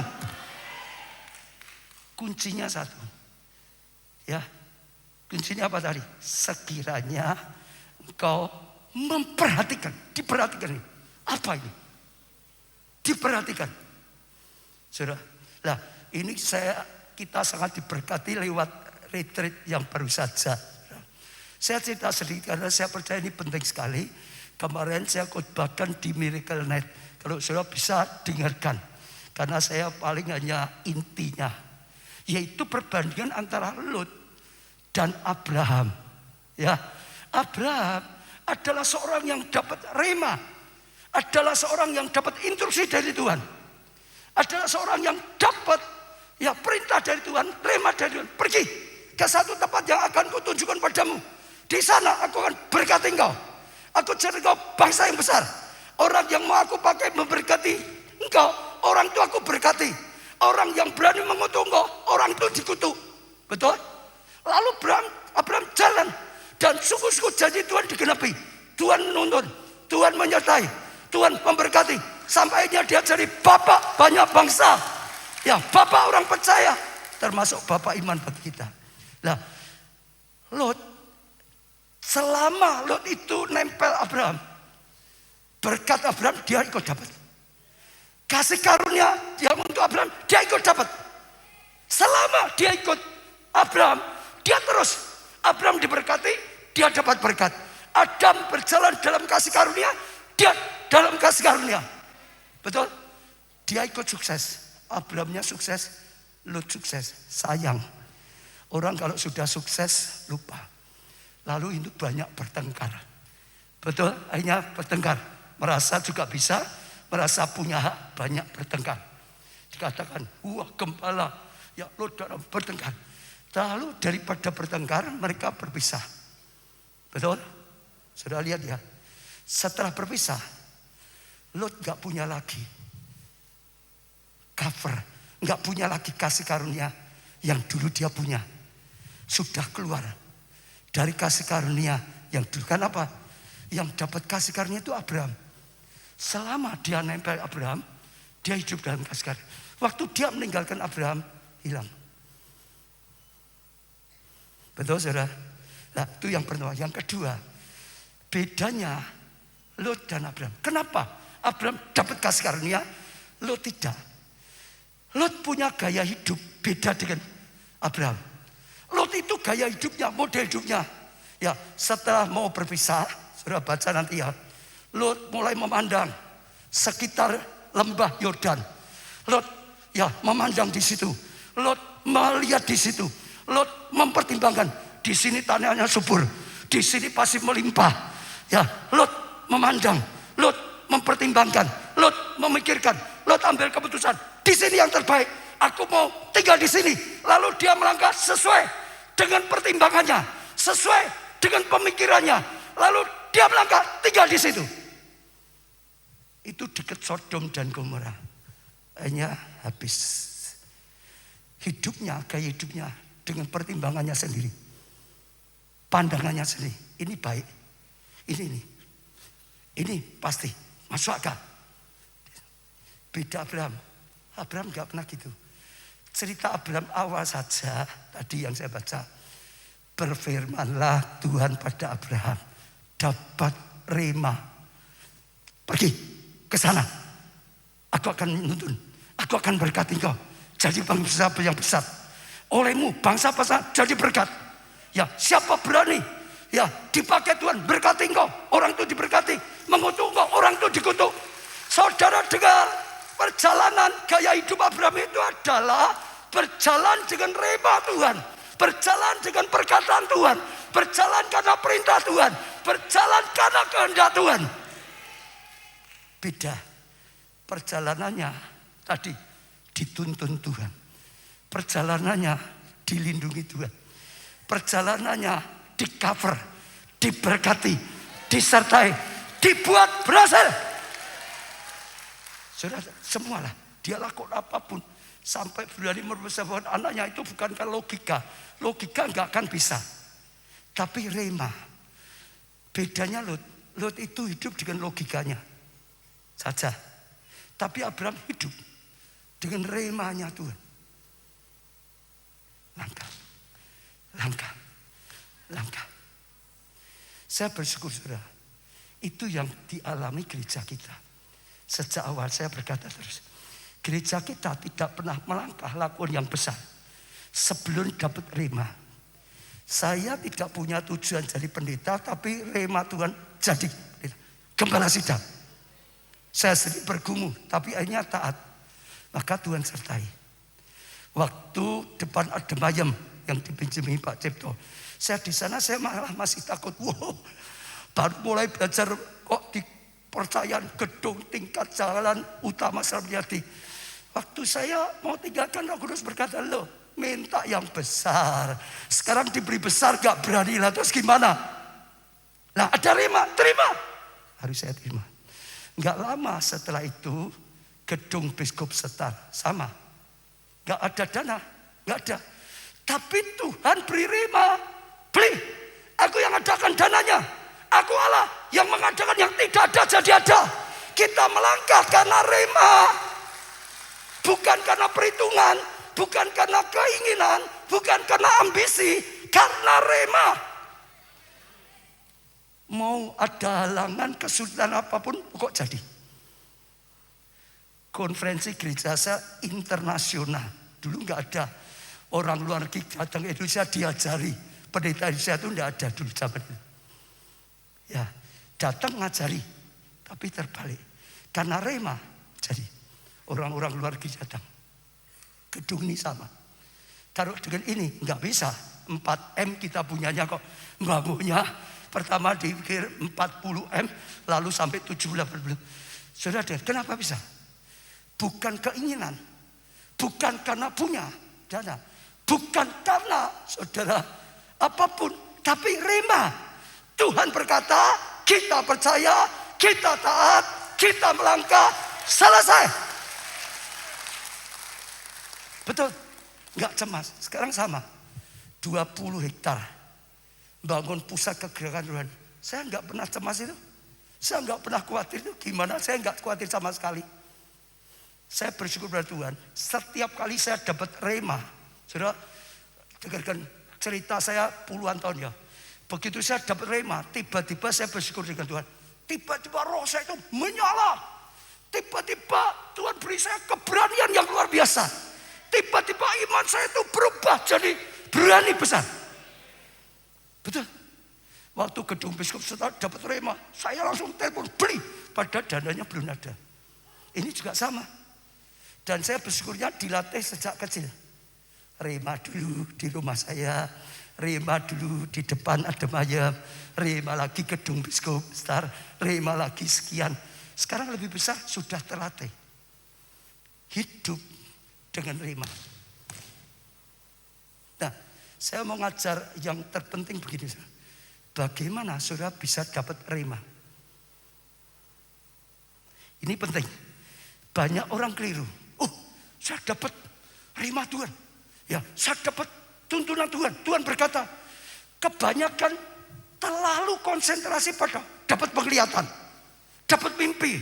Kuncinya satu. Ya, kuncinya apa tadi? Sekiranya engkau memperhatikan. Diperhatikan ini. Apa ini? Diperhatikan. Saudara, lah ini kita sangat diberkati lewat retreat yang baru saja. Saya cerita sedikit karena saya percaya ini penting sekali. Kemarin saya khotbahkan di Miracle Night. Kalau saudara bisa dengarkan, karena saya paling hanya intinya, yaitu perbandingan antara Lot dan Abraham. Ya, Abraham adalah seorang yang dapat rema, adalah seorang yang dapat instruksi dari Tuhan, adalah seorang yang dapat ya perintah dari Tuhan, rema dari Tuhan. Pergi ke satu tempat yang akan kutunjukkan padamu. Di sana aku akan berkati engkau. Aku jadi engkau bangsa yang besar. Orang yang mau aku pakai memberkati engkau, orang itu aku berkati. Orang yang berani mengutuk engkau, orang itu dikutuk. Betul? Lalu Abraham jalan. Dan sungguh-sungguh janji Tuhan digenapi. Tuhan menuntun, Tuhan menyertai, Tuhan memberkati. Sampainya dia jadi bapak banyak bangsa. Ya, bapak orang percaya, termasuk bapak iman bagi kita. Nah, Lot, selama Lot itu nempel Abraham, berkat Abraham dia ikut dapat. Kasih karunia yang untuk Abraham dia ikut dapat. Selama dia ikut Abraham, dia terus. Abraham diberkati, dia dapat berkat. Adam berjalan dalam kasih karunia, dia dalam kasih karunia. Betul? Dia ikut sukses. Abrahamnya sukses, Lot sukses. Sayang, orang kalau sudah sukses lupa. Lalu itu banyak bertengkar. Betul? Akhirnya bertengkar. Merasa juga bisa, merasa punya hak, banyak bertengkar. Dikatakan, wah gembala, ya Lot dalam bertengkar. Lalu daripada bertengkar mereka berpisah. Betul? Sudah lihat ya. Setelah berpisah, Lot gak punya lagi cover, gak punya lagi kasih karunia yang dulu dia punya. Sudah keluar dari kasih karunia yang dulu. Kan apa? Yang dapat kasih karunia itu Abraham. Selama dia nempel Abraham, dia hidup dalam kasih karunia. Waktu dia meninggalkan Abraham, hilang. Betul saudara? Nah itu yang pertama. Yang kedua, bedanya Lot dan Abraham. Kenapa Abraham dapat kasih karunia, Lot tidak? Lot punya gaya hidup beda dengan Abraham. Lot itu gaya hidupnya, model hidupnya. Ya, setelah mau berpisah, sudah baca nanti ya. Lot mulai memandang sekitar lembah Yordan. Lot ya memandang di situ. Lot melihat di situ. Lot mempertimbangkan di sini tanahnya subur, di sini pasti melimpah. Ya, Lot memandang, Lot mempertimbangkan, Lot memikirkan, Lot ambil keputusan. Di sini yang terbaik. Aku mau tinggal di sini. Lalu dia melangkah sesuai dengan pertimbangannya, sesuai dengan pemikirannya. Lalu dia melangkah tinggal di situ. Itu dekat Sodom dan Gomora. Hanya habis. Hidupnya, gaya hidupnya dengan pertimbangannya sendiri. Pandangannya sendiri. Ini baik. Ini pasti masuk akal. Beda Abraham. Abraham gak pernah gitu. Cerita Abraham awal saja tadi yang saya baca. Berfirmanlah Tuhan pada Abraham, dapat rema. Pergi ke sana. Aku akan menuntun. Aku akan berkati engkau. Jadi bangsa yang besar. Olehmu bangsa-bangsa jadi berkat. Ya, siapa berani? Ya, dipakai Tuhan berkati engkau. Orang itu diberkati. Mengutuk engkau, orang itu dikutuk. Saudara dengar. Perjalanan gaya hidup Abraham itu adalah berjalan dengan rema Tuhan, berjalan dengan perkataan Tuhan, berjalan karena perintah Tuhan, berjalan karena kehendak Tuhan. Beda. Perjalanannya tadi dituntun Tuhan. Perjalanannya dilindungi Tuhan. Perjalanannya di cover, diberkati, disertai, dibuat berhasil. Saudara, semualah dia lakukan apapun sampai berani membesar anaknya itu bukan logika. Logika enggak akan bisa. Tapi rema. Bedanya Lot itu hidup dengan logikanya saja. Tapi Abraham hidup dengan remanya Tuhan. Langkah. Saya bersyukur saudara. Itu yang dialami gereja kita. Sejak awal saya berkata terus, gereja kita tidak pernah melangkah lakukan yang besar sebelum dapat rema. Saya tidak punya tujuan jadi pendeta, tapi rema Tuhan jadi gembala sidang. Saya sendiri bergumul, tapi akhirnya taat. Maka Tuhan sertai. Waktu depan Ademayem yang dipinjami Pak Cipto, saya di sana saya malah masih takut. Wow, baru mulai belajar kok di percayaan gedung tingkat jalan utama Sarmiyati. Waktu saya mau tinggalkan, Roh Kudus berkata, loh minta yang besar. Sekarang diberi besar gak berani lah, terus gimana? Nah ada rema, terima. Harus saya terima. Gak lama setelah itu gedung Biskup Setar sama. Gak ada dana, gak ada. Tapi Tuhan beri rema, beli. Aku yang adakan dananya. Aku Allah yang mengadakan yang tidak ada jadi ada. Kita melangkah karena rema. Bukan karena perhitungan. Bukan karena keinginan. Bukan karena ambisi. Karena rema. Mau ada halangan, kesulitan apapun, pokok jadi. Konferensi gereja saya internasional. Dulu gak ada orang luar negeri datang ke Indonesia diajari. Pendeta Indonesia itu gak ada dulu zaman itu. Ya, datang ngajari, tapi terbalik. Karena rema, jadi orang-orang luar negeri datang. Gedung ini sama. Taruh dengan ini, nggak bisa. 4M kita punyanya kok. Bangunnya pertama dipikir 40M, lalu sampai 70-80. Saudara, kenapa bisa? Bukan keinginan, bukan karena punya dana, bukan karena saudara apapun, tapi rema. Tuhan berkata, kita percaya, kita taat, kita melangkah, selesai. Betul, nggak cemas. Sekarang sama, 20 hektar bangun pusat kegerakan Tuhan. Saya nggak pernah cemas itu. Saya nggak pernah khawatir itu. Gimana? Saya nggak khawatir sama sekali. Saya bersyukur pada Tuhan. Setiap kali saya dapat rema, saudara, dengarkan cerita saya puluhan tahun ya. Begitu saya dapat rema, tiba-tiba saya bersyukur dengan Tuhan. Tiba-tiba roh saya itu menyala. Tiba-tiba Tuhan beri saya keberanian yang luar biasa. Tiba-tiba iman saya itu berubah jadi berani besar. Betul. Waktu gedung biskup setelah dapat rema, saya langsung telepon beli. Padahal dananya belum ada. Ini juga sama. Dan saya bersyukurnya dilatih sejak kecil. Rema dulu di rumah saya, rema dulu di depan adem ayam, rema lagi gedung biskup, rema lagi sekian. Sekarang lebih besar, sudah terlatih. Hidup dengan rema. Nah, saya mau ngajar yang terpenting begini. Bagaimana saudara bisa dapat rema? Ini penting. Banyak orang keliru. Oh, saya dapat rema Tuhan. Ya, saya dapat tuntunan Tuhan. Tuhan berkata, kebanyakan terlalu konsentrasi pada dapat penglihatan, dapat mimpi,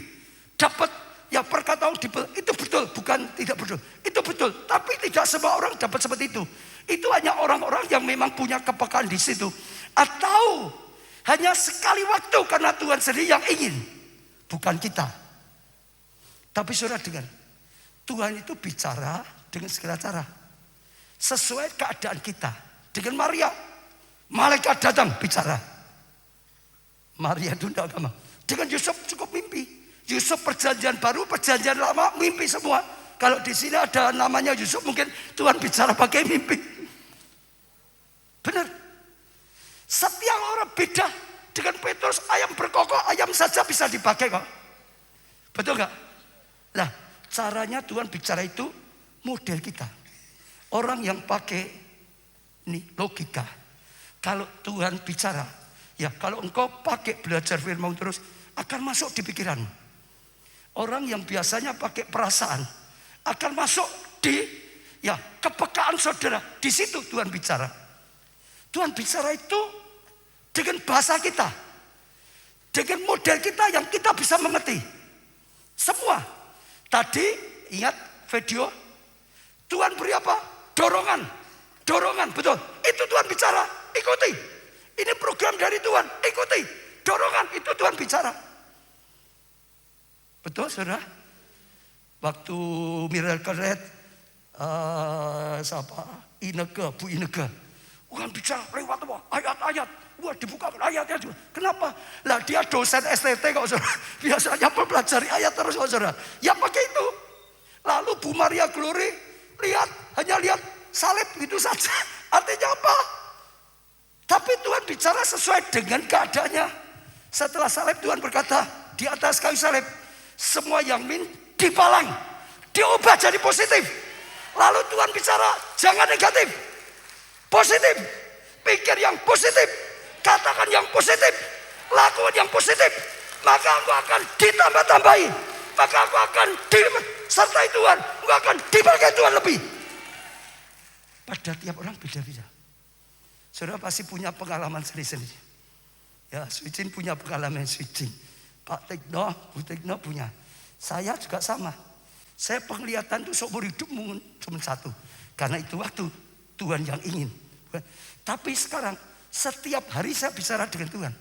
dapat ya perkataan itu betul, bukan tidak betul. Itu betul, tapi tidak semua orang dapat seperti itu. Itu hanya orang-orang yang memang punya kepekaan di situ. Atau hanya sekali waktu karena Tuhan sendiri yang ingin. Bukan kita. Tapi saudara dengar. Tuhan itu bicara dengan segala cara. Sesuai keadaan kita. Dengan Maria. Malaikat datang bicara. Maria itu tidak gampang. Dengan Yusuf cukup mimpi. Yusuf perjanjian baru, perjanjian lama, mimpi semua. Kalau di sini ada namanya Yusuf, mungkin Tuhan bicara pakai mimpi. Benar. Setiap orang beda. Dengan Petrus ayam berkokok, ayam saja bisa dipakai kok. Betul gak? Nah, caranya Tuhan bicara itu model kita. Orang yang pakai ini logika. Kalau Tuhan bicara, ya kalau engkau pakai belajar firman terus, akan masuk di pikiranmu. Orang yang biasanya pakai perasaan, akan masuk di ya kepekaan saudara. Di situ Tuhan bicara. Tuhan bicara itu dengan bahasa kita. Dengan model kita yang kita bisa mengerti. Semua. Tadi ingat video. Tuhan beri apa? Dorongan. Dorongan, betul. Itu Tuhan bicara. Ikuti. Ini program dari Tuhan. Ikuti. Dorongan, itu Tuhan bicara. Betul saudara? Waktu Miracle Red, Bu Ineke. Tuhan bicara lewat apa? Ayat-ayat. Wah, dibukakan ayatnya juga. Kenapa? Lah dia dosen STT kok saudara. Biasanya mempelajari ayat terus kok saudara. Ya pakai itu. Lalu Bu Maria Glory lihat, hanya lihat salib itu saja. Artinya apa? Tapi Tuhan bicara sesuai dengan keadaannya. Setelah salib Tuhan berkata, di atas kayu salib, semua yang dipalang, diubah jadi positif. Lalu Tuhan bicara, jangan negatif. Positif. Pikir yang positif. Katakan yang positif, lakukan yang positif, maka engkau akan ditambah-tambahi, maka engkau akan disertai Tuhan, engkau akan dipakai Tuhan lebih. Pada tiap orang beda-beda. Saudara pasti punya pengalaman sendiri-sendiri. Ya, Switching punya pengalaman switching. Pak Tekno, Bu Tekno punya. Saya juga sama. Saya penglihatan itu seumur hidup mungkin cuma satu. Karena itu waktu Tuhan yang ingin. Tapi sekarang setiap hari saya bicara dengan Tuhan.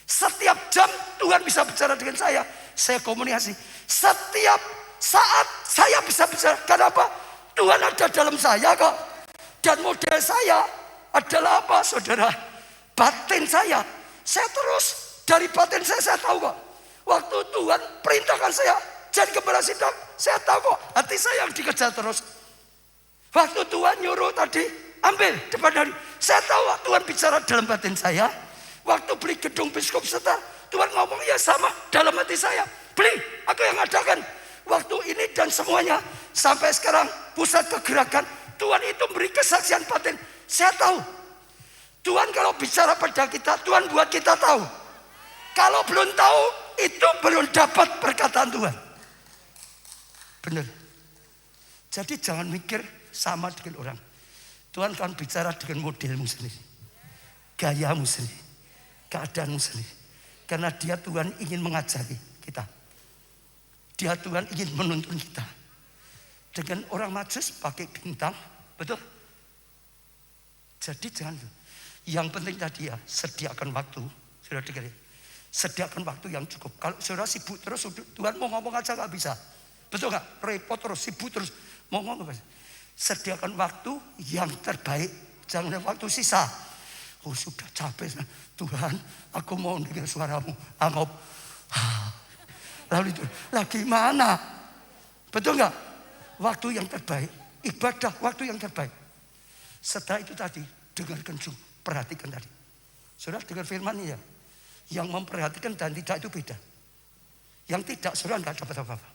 Setiap jam Tuhan bisa bicara dengan saya. Saya komunikasi. Setiap saat saya bisa bicara. Kenapa? Tuhan ada dalam saya kok. Dan model saya adalah apa saudara? Batin saya. Saya terus dari batin saya tahu kok. Waktu Tuhan perintahkan saya jadi gembala sidang, saya tahu kok hati saya yang dikejar terus. Waktu Tuhan nyuruh tadi ambil depan dari, saya tahu Tuhan bicara dalam batin saya. Waktu beli gedung biskup Seta, Tuhan ngomong ya sama dalam hati saya. Beli, aku yang adakan. waktu ini dan semuanya sampai sekarang pusat kegerakan Tuhan itu beri kesaksian batin. Saya tahu Tuhan kalau bicara pada kita, Tuhan buat kita tahu. Kalau belum tahu, itu belum dapat perkataan Tuhan. Benar. Jadi jangan mikir sama dengan orang. Tuhan kan bicara dengan modelmu sendiri, gayamu sendiri, keadaanmu sendiri. Karena dia Tuhan ingin mengajari kita. Dia Tuhan ingin menuntun kita. Dengan orang Majus pakai bintang, betul? Jadi jangan. Yang penting tadi ya, sediakan waktu. Sudah dengar ya? Sediakan waktu yang cukup. Kalau saudara sibuk terus, Tuhan mau ngomong aja gak bisa. Betul gak? Repot terus, sibuk terus. Mau ngomong gak bisa. Sediakan waktu yang terbaik. Jangan ada waktu sisa. Oh sudah capek. Tuhan, aku mau dengar suaramu. Angop. Lalu itu, lagi mana? Betul gak? Waktu yang terbaik. Ibadah, waktu yang terbaik. Setelah itu tadi, dengarkan sungguh. Perhatikan tadi. Saudara dengar firman ya. Yang memperhatikan dan tidak itu beda. Yang tidak, saudara enggak dapat apa-apa.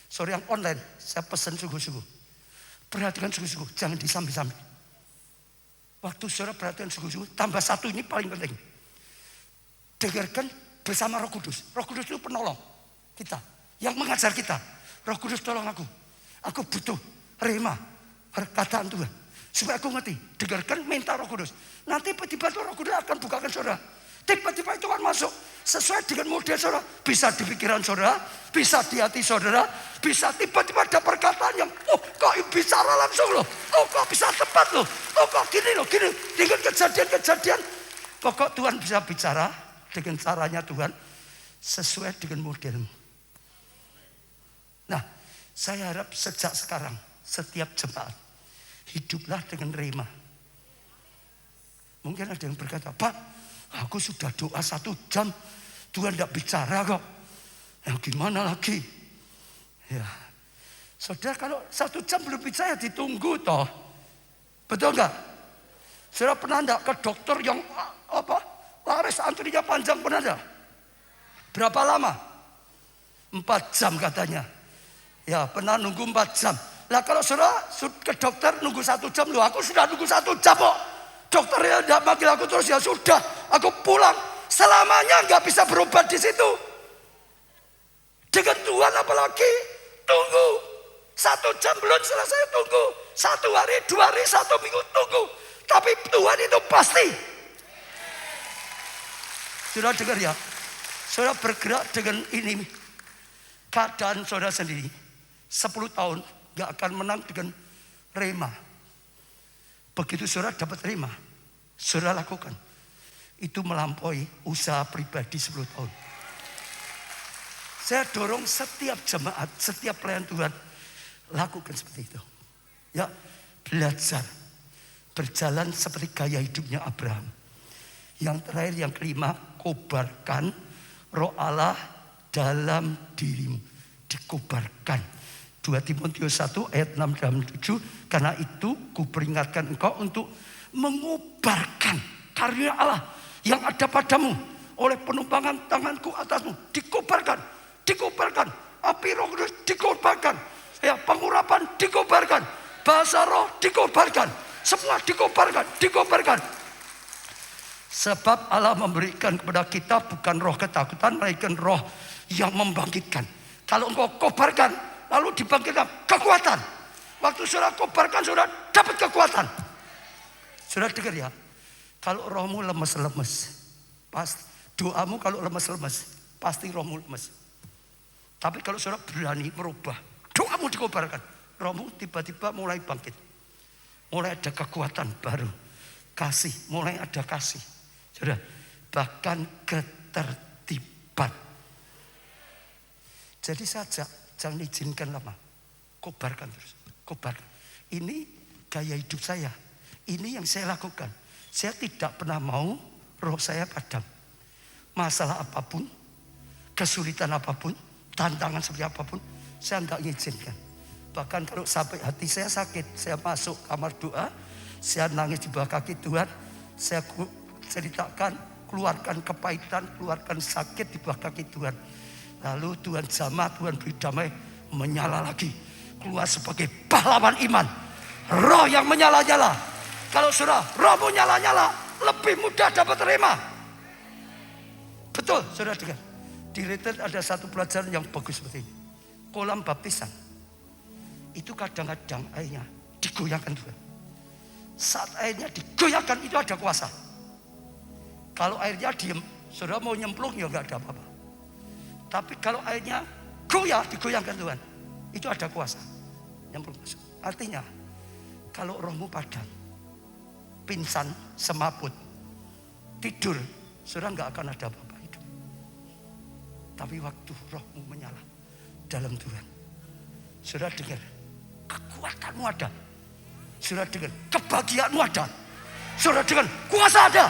Saudara yang online, saya pesan sungguh-sungguh. Perhatikan sungguh-sungguh, jangan disambi-sambi. Waktu saudara perhatikan sungguh-sungguh, tambah satu ini paling penting. Dengarkan bersama Roh Kudus. Roh Kudus itu penolong kita. Yang mengajar kita. Roh Kudus tolong aku. Aku butuh rema, perkataan Tuhan. Supaya aku ngerti. Dengarkan, minta Roh Kudus. Nanti tiba-tiba Roh Kudus akan bukakan saudara. Tiba-tiba itu akan masuk sesuai dengan model saudara. Bisa di pikiran saudara, bisa di hati saudara, bisa tiba-tiba ada perkataan yang kok bicara langsung loh. Kok bisa tepat loh. Kok gini loh, gini. Dengan kejadian-kejadian. Pokok Tuhan bisa bicara dengan caranya Tuhan sesuai dengan modelmu. Nah, saya harap sejak sekarang setiap jemaat hiduplah dengan rema. Mungkin ada yang berkata, Pak, aku sudah doa 1 jam, Tuhan tidak bicara kok. Yang gimana lagi? Ya, saudara kalau 1 jam belum bicara ditunggu toh. Betul enggak? Saudara pernah enggak ke dokter yang laris antrinya panjang, pernah enggak? Berapa lama? 4 jam katanya. Ya, pernah nunggu 4 jam. Lah kalau saudara ke dokter nunggu 1 jam, loh aku sudah nunggu 1 jam kok. Dokternya tidak manggil aku terus, ya sudah, aku pulang. Selamanya nggak bisa berobat di situ. Dengan Tuhan apalagi tunggu 1 jam belum selesai, tunggu 1 hari, 2 hari, 1 minggu tunggu. Tapi Tuhan itu pasti. Sudah dengar ya? Saudara bergerak dengan ini, keadaan saudara sendiri 10 tahun nggak akan menang dengan rema. Begitu saudara dapat rema, saudara lakukan. Itu melampaui usaha pribadi 10 tahun. Saya dorong setiap jemaat, setiap pelayan Tuhan, lakukan seperti itu. Ya, belajar. Berjalan seperti gaya hidupnya Abraham. Yang terakhir, yang kelima, kobarkan roh Allah dalam dirimu. Dikobarkan. 2 Timotius 1 ayat 6 dan 7. Karena itu kuperingatkan engkau untuk mengobarkan karunia Allah yang ada padamu oleh penumpangan tanganku atasmu. Dikobarkan, dikobarkan. Api Roh Kudus dikobarkan. Ya, pengurapan dikobarkan. Bahasa roh dikobarkan. Semua dikobarkan, dikobarkan. Sebab Allah memberikan kepada kita bukan roh ketakutan, melainkan roh yang membangkitkan. Kalau engkau kobarkan, lalu dibangkitkan kekuatan. Waktu saudara kobarkan, saudara dapat kekuatan. Saudara dengar ya, kalau rohmu lemes-lemes, pas doamu kalau lemes-lemes, pasti rohmu lemes. Tapi kalau saudara berani merubah, doamu dikobarkan, rohmu tiba-tiba mulai bangkit. Mulai ada kekuatan baru. Kasih, mulai ada kasih. Saudara, bahkan ketertiban. Jadi saja, jangan izinkan lama. Kobarkan terus, kobarkan. Ini gaya hidup saya. Ini yang saya lakukan. Saya tidak pernah mau roh saya padam. Masalah apapun, kesulitan apapun, tantangan seperti apapun, saya tidak mengizinkan. Bahkan kalau sampai hati saya sakit, saya masuk kamar doa, saya nangis di bawah kaki Tuhan, saya ceritakan, keluarkan kepahitan, keluarkan sakit di bawah kaki Tuhan. Lalu Tuhan jamah, Tuhan beri damai, menyala lagi. Keluar sebagai pahlawan iman. Roh yang menyala-nyala. Kalau saudara rohmu nyala-nyala, lebih mudah dapat rema. Betul, saudara dengar. Di retret ada satu pelajaran yang bagus seperti ini. Kolam baptisan. Itu kadang-kadang airnya digoyangkan Tuhan. Saat airnya digoyangkan itu ada kuasa. Kalau airnya diem, saudara mau nyemplung ya nggak ada apa-apa. Tapi kalau airnya digoyangkan Tuhan, itu ada kuasa. Nyemplung. Artinya, kalau rohmu padam, pingsan, semaput, tidur, saudara nggak akan ada apa-apa itu. Tapi waktu rohmu menyala dalam Tuhan, saudara dengar, kekuatanmu ada. Saudara dengar, kebahagiaanmu ada. Saudara dengar, kuasa ada.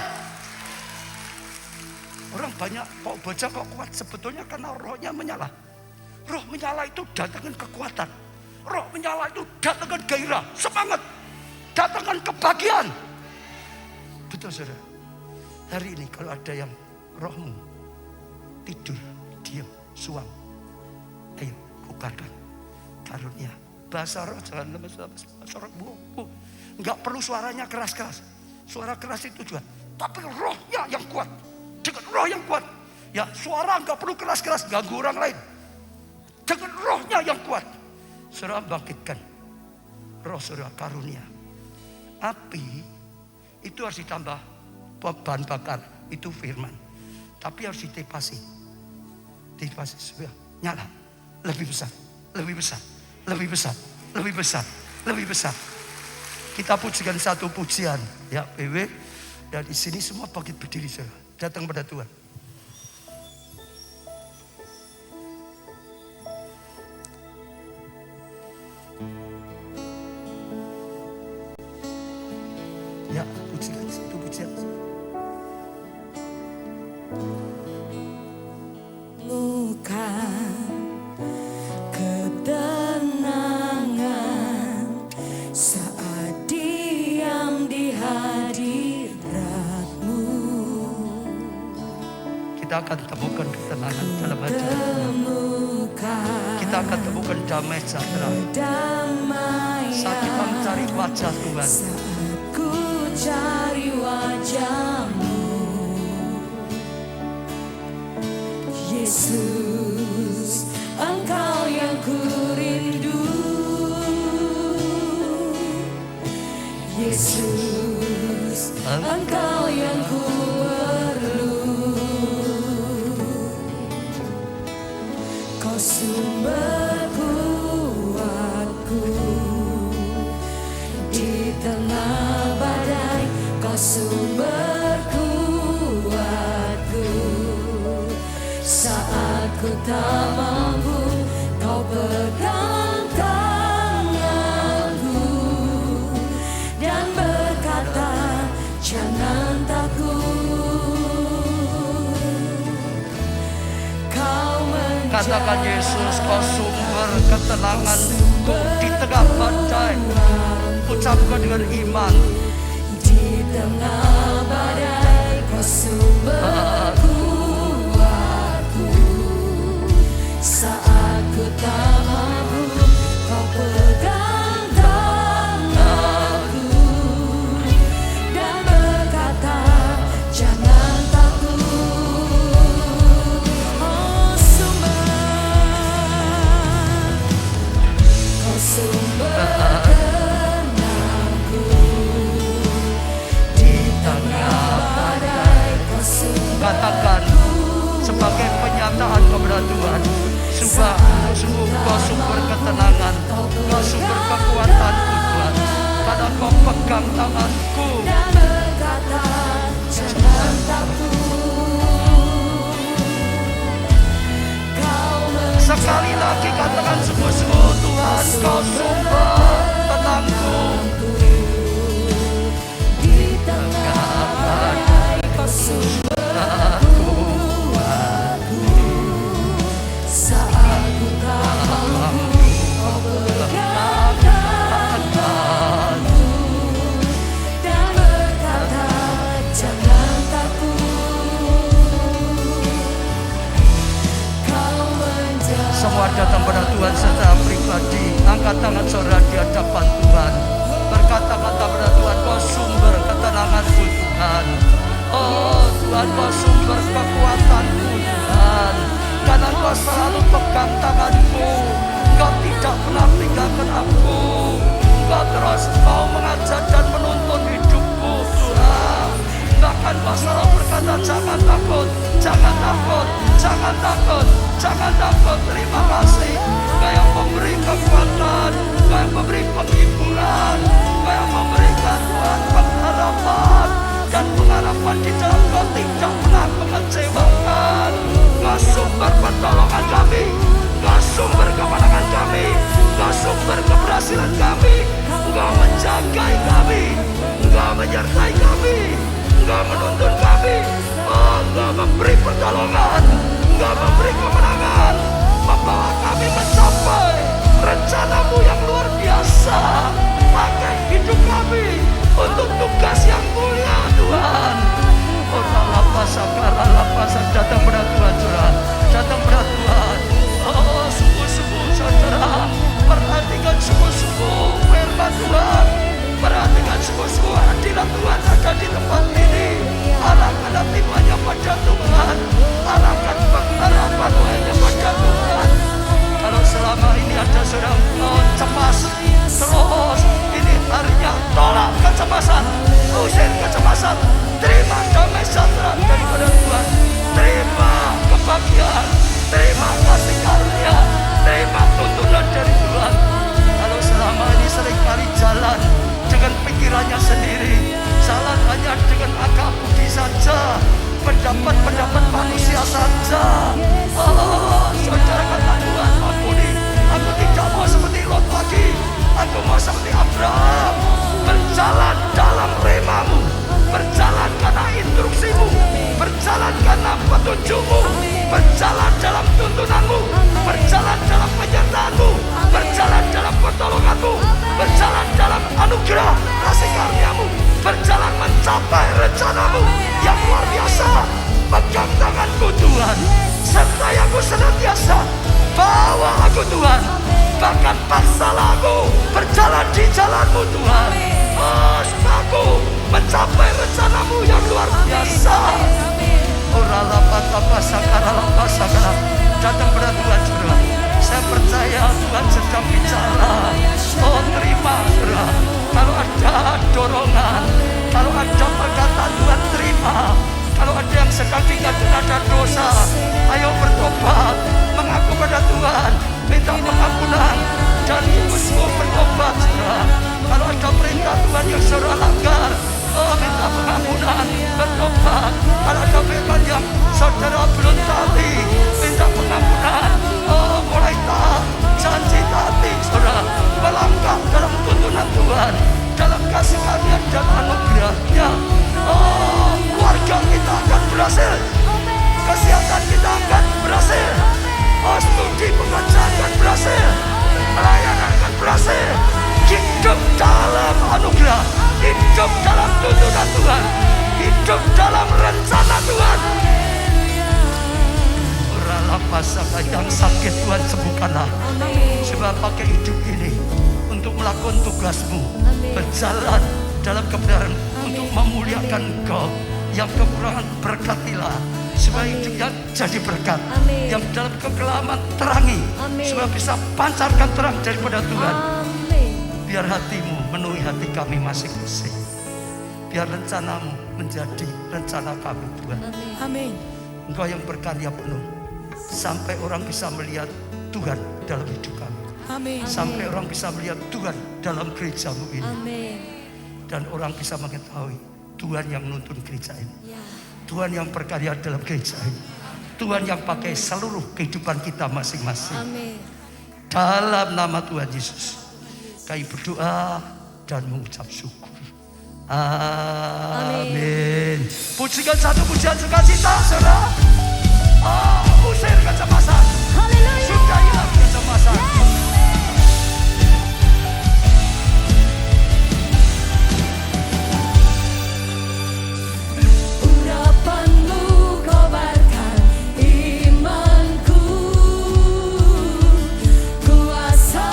Orang banyak kok baca kok kuat, sebetulnya karena rohnya menyala. Roh menyala itu datangkan kekuatan. Roh menyala itu datangkan gairah, semangat, datangkan kebahagiaan. Betul saudara. Hari ini kalau ada yang rohmu tidur, diam, suam, ayo bukakan karunia. Bahasa roh jangan lemes-lemes. Bahasa roh bu. Enggak perlu suaranya keras-keras. Suara keras itu juga. Tapi rohnya yang kuat. Dengan roh yang kuat. Ya suara enggak perlu keras-keras ganggu orang lain. Dengan rohnya yang kuat. Saudara bangkitkan roh saudara karunia. Api itu harus ditambah bahan bakar. Itu firman. Tapi harus ditepasi. Ditepasi sudah nyala. Lebih besar. Lebih besar. Lebih besar, lebih besar, lebih besar. Kita pujikan satu pujian, ya PW. Dan di sini semua bangkit berdiri, saudara. Datang pada Tuhan. Ya, pujikan satu pujian. Bukan ketenangan saat diam di hadirat-Mu. Kita akan temukan ketenangan dalam hati. Kita akan temukan damai sejahtera. Saat kita mencari wajah Tuhan. Saat ku cari wajah-Mu, Yesus, Engkau yang ku rindu. Yesus, Engkau yang ku perlu. Kau sumber kuatku di tengah badai. Kau sumber kuatku saat ku tak mampu. Kau pegang tanganku dan berkata, jangan takut. Kau Katakan Yesus, kau sumber ketenanganku di tengah badai. Ucapkan dengan iman. di tengah badai. Kau sumber kuatku saat ku tak mampu. Kau pegang tanganku dan berkata, jangan takut. Oh sumber, kau sumber tenangku di tengah badai. Kau sumber Katakan sebagai penyataan kepada Tuhan. Sungguh kau sumber ketenangan. Kau sumber kekuatanku Tuhan. Karena kau pegang tanganku. dan berkata, jangan takut. Kau Sekali lagi katakan sungguh-sungguh Tuhan, kau sumber tenangku. di tengah badai. Kau sumber kuatku saat ku tak mampu. Kau pegang tanganku dan berkata, jangan takut. Kau menjaga Semua datang pada Tuhan secara pribadi, angkat tangan saudara di hadapan Tuhan. Berkata-kata pada Tuhan, Kau sumber ketenanganku Tuhan. Oh Tuhan, Kau sumber kekuatanku Tuhan. Karena Kau selalu pegang tanganku, Kau tidak pernah tinggalkan aku. Kau terus mau mengajar dan menuntun hidupku Tuhan. Bahkan Kau selalu berkata, jangan takut, jangan takut, jangan takut, jangan takut. Terima kasih, Kau yang memberi kekuatan, Kau yang memberi penghiburan, Kau yang memberikan Tuhan pengharapan. Dan pengharapan di dalam Kau tidak pernah mengecewakan. Kau sumber pertolongan kami, Kau sumber kemenangan kami, Kau sumber keberhasilan kami. Kau menjagai kami, Kau menyertai kami, Kau menuntun kami. Oh, Kau memberi pertolongan, Kau memberi kemenangan, membawa kami mencapai rencana-Mu yang luar biasa. Pakai hidup kami untuk tugas yang mulia Tuhan. Orang lapas, sakara lapas, datang pada Tuhan Saudara, datang pada Tuhan. Oh sungguh-sungguh saudara, perhatikan sungguh-sungguh firman Tuhan, perhatikan sungguh-sungguh hadirat Tuhan ada di tempat ini. Arahkan hatimu hanya pada Tuhan, arahkan pengharapanmu hanya pada Tuhan. Kalau selama ini ada seorang cemas, terus ini harinya tolak kecemasan, usir kecemasan, terima damai sejahtera daripada Tuhan, terima kebahagiaan, terima kasih karunia, terima tuntunan dari Tuhan. Kalau selama ini seringkali jalan dengan pikirannya sendiri, jalan hanya dengan akal budi saja, pendapat-pendapat manusia saja. Oh, saudara kata Tuhan, ampuni, aku tidak mau seperti Lot lagi. Aku mau seperti Abraham, berjalan dalam rema-Mu, berjalan karena instruksi-Mu, berjalan karena petunjuk-Mu, berjalan dalam tuntunan-Mu, berjalan dalam penyertaan-Mu, berjalan dalam pertolongan-Mu, berjalan dalam anugerah kasih karunia-Mu, berjalan mencapai rencana-Mu yang luar biasa. Pegang tanganku Tuhan, sertai aku senantiasa, bawa aku Tuhan, bahkan paksalah aku berjalan di jalan-Mu Tuhan. Oh, aku mencapai rencana-Mu yang luar biasa. Datang pada Tuhan Saudara, saya percaya Tuhan sedang bicara. Oh terima Saudara, kalau ada dorongan, kalau ada perkataan Tuhan terima. Kalau ada yang sedang dikatakan ada dosa, ayo bertobat, mengaku pada Tuhan, minta pengampunan, dan ikut bertobat Saudara. Kalau ada perintah Tuhan yang saudara langgar, oh minta pengampunan, bertobat. Kalau ada firman yang saudara belum taati, minta pengampunan. Oh mulai taat, janji taati saudara, melangkah dalam tuntunan Tuhan, dalam kasih karunia dan anugerah-Nya. Oh keluarga kita akan berhasil, kesehatan kita akan berhasil, oh studi pekerjaan akan berhasil, pelayanan akan berhasil. Hidup dalam anugerah, hidup dalam tuntunan Tuhan, hidup dalam rencana Tuhan. Uralah pasaka yang sakit Tuhan sembuhkanlah. Sebab pakai hidup ini untuk melakukan tugasmu, berjalan dalam kebenaran untuk memuliakan Engkau. Yang kekurangan berkatilah, supaya hidupnya jadi berkat. Yang dalam kegelapan terangi, supaya bisa pancarkan terang daripada Tuhan. Biar hatimu memenuhi hati kami masing-masing. Biar rencana-Mu menjadi rencana kami Tuhan. Amin. Engkau yang berkarya penuh, sampai orang bisa melihat Tuhan dalam hidup kami. Amin. Sampai orang bisa melihat Tuhan dalam gereja-Mu ini. Amin. Dan orang bisa mengetahui Tuhan yang menuntun gereja ini. Ya. Tuhan yang berkarya dalam gereja ini. Tuhan yang pakai seluruh kehidupan kita masing-masing. Amin. Dalam nama Tuhan Yesus, kami berdoa dan mengucap syukur. Amin. Pujikan satu pujian sukacita, saudara. Usir kecemasan. Haleluya. Sudah hilang kecemasan. Urapanmu kobarkan imanku, kuasa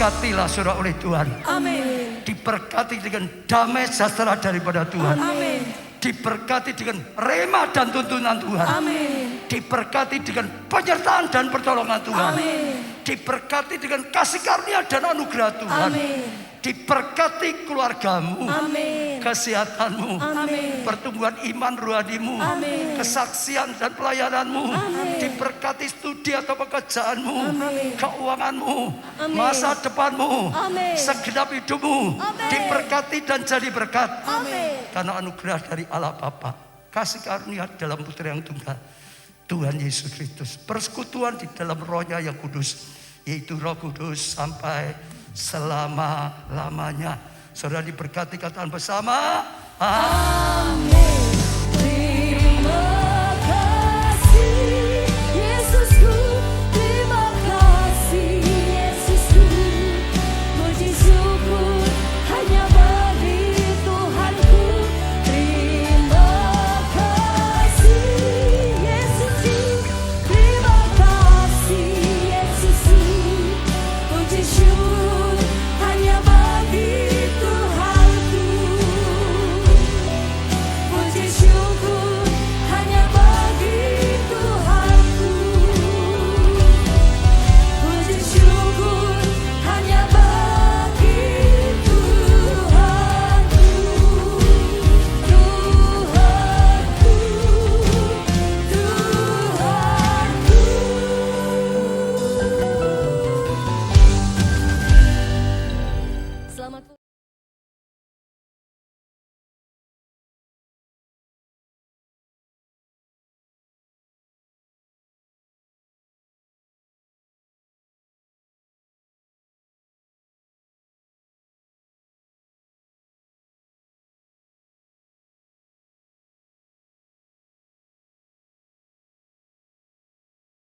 diberkatilah saudara oleh Tuhan. Amin. Diberkati dengan damai sejahtera daripada Tuhan. Amin. Diberkati dengan rema dan tuntunan Tuhan. Amin. Diberkati dengan penyertaan dan pertolongan Tuhan. Amin. Diberkati dengan kasih karunia dan anugerah Tuhan. Amin. Diberkati keluargamu, Amin. kesehatanmu, Amin. pertumbuhan iman rohanimu, Amin. kesaksian dan pelayananmu. Amin. Diberkati studi atau pekerjaanmu, Amin. keuanganmu, Amin. masa depanmu, Amin. segenap hidupmu. Amin. Diberkati dan jadi berkat. Amin. Karena anugerah dari Allah Bapa, kasih karunia dalam Putra yang tunggal, Tuhan Yesus Kristus, persekutuan di dalam Roh-Nya yang kudus, yaitu Roh Kudus sampai selama-lamanya. Saudara diberkati, katakan bersama. Amin. Terima kasih Yesusku, terima kasih Yesusku. Puji syukur hanya bagi Tuhanku. Terima kasih Yesusku, terima kasih Yesusku. Puji syukur hanya bagi Tuhanku. Puji syukur hanya bagi Tuhanku. Puji syukur hanya bagi Tuhanku. Tuhanku. Selamat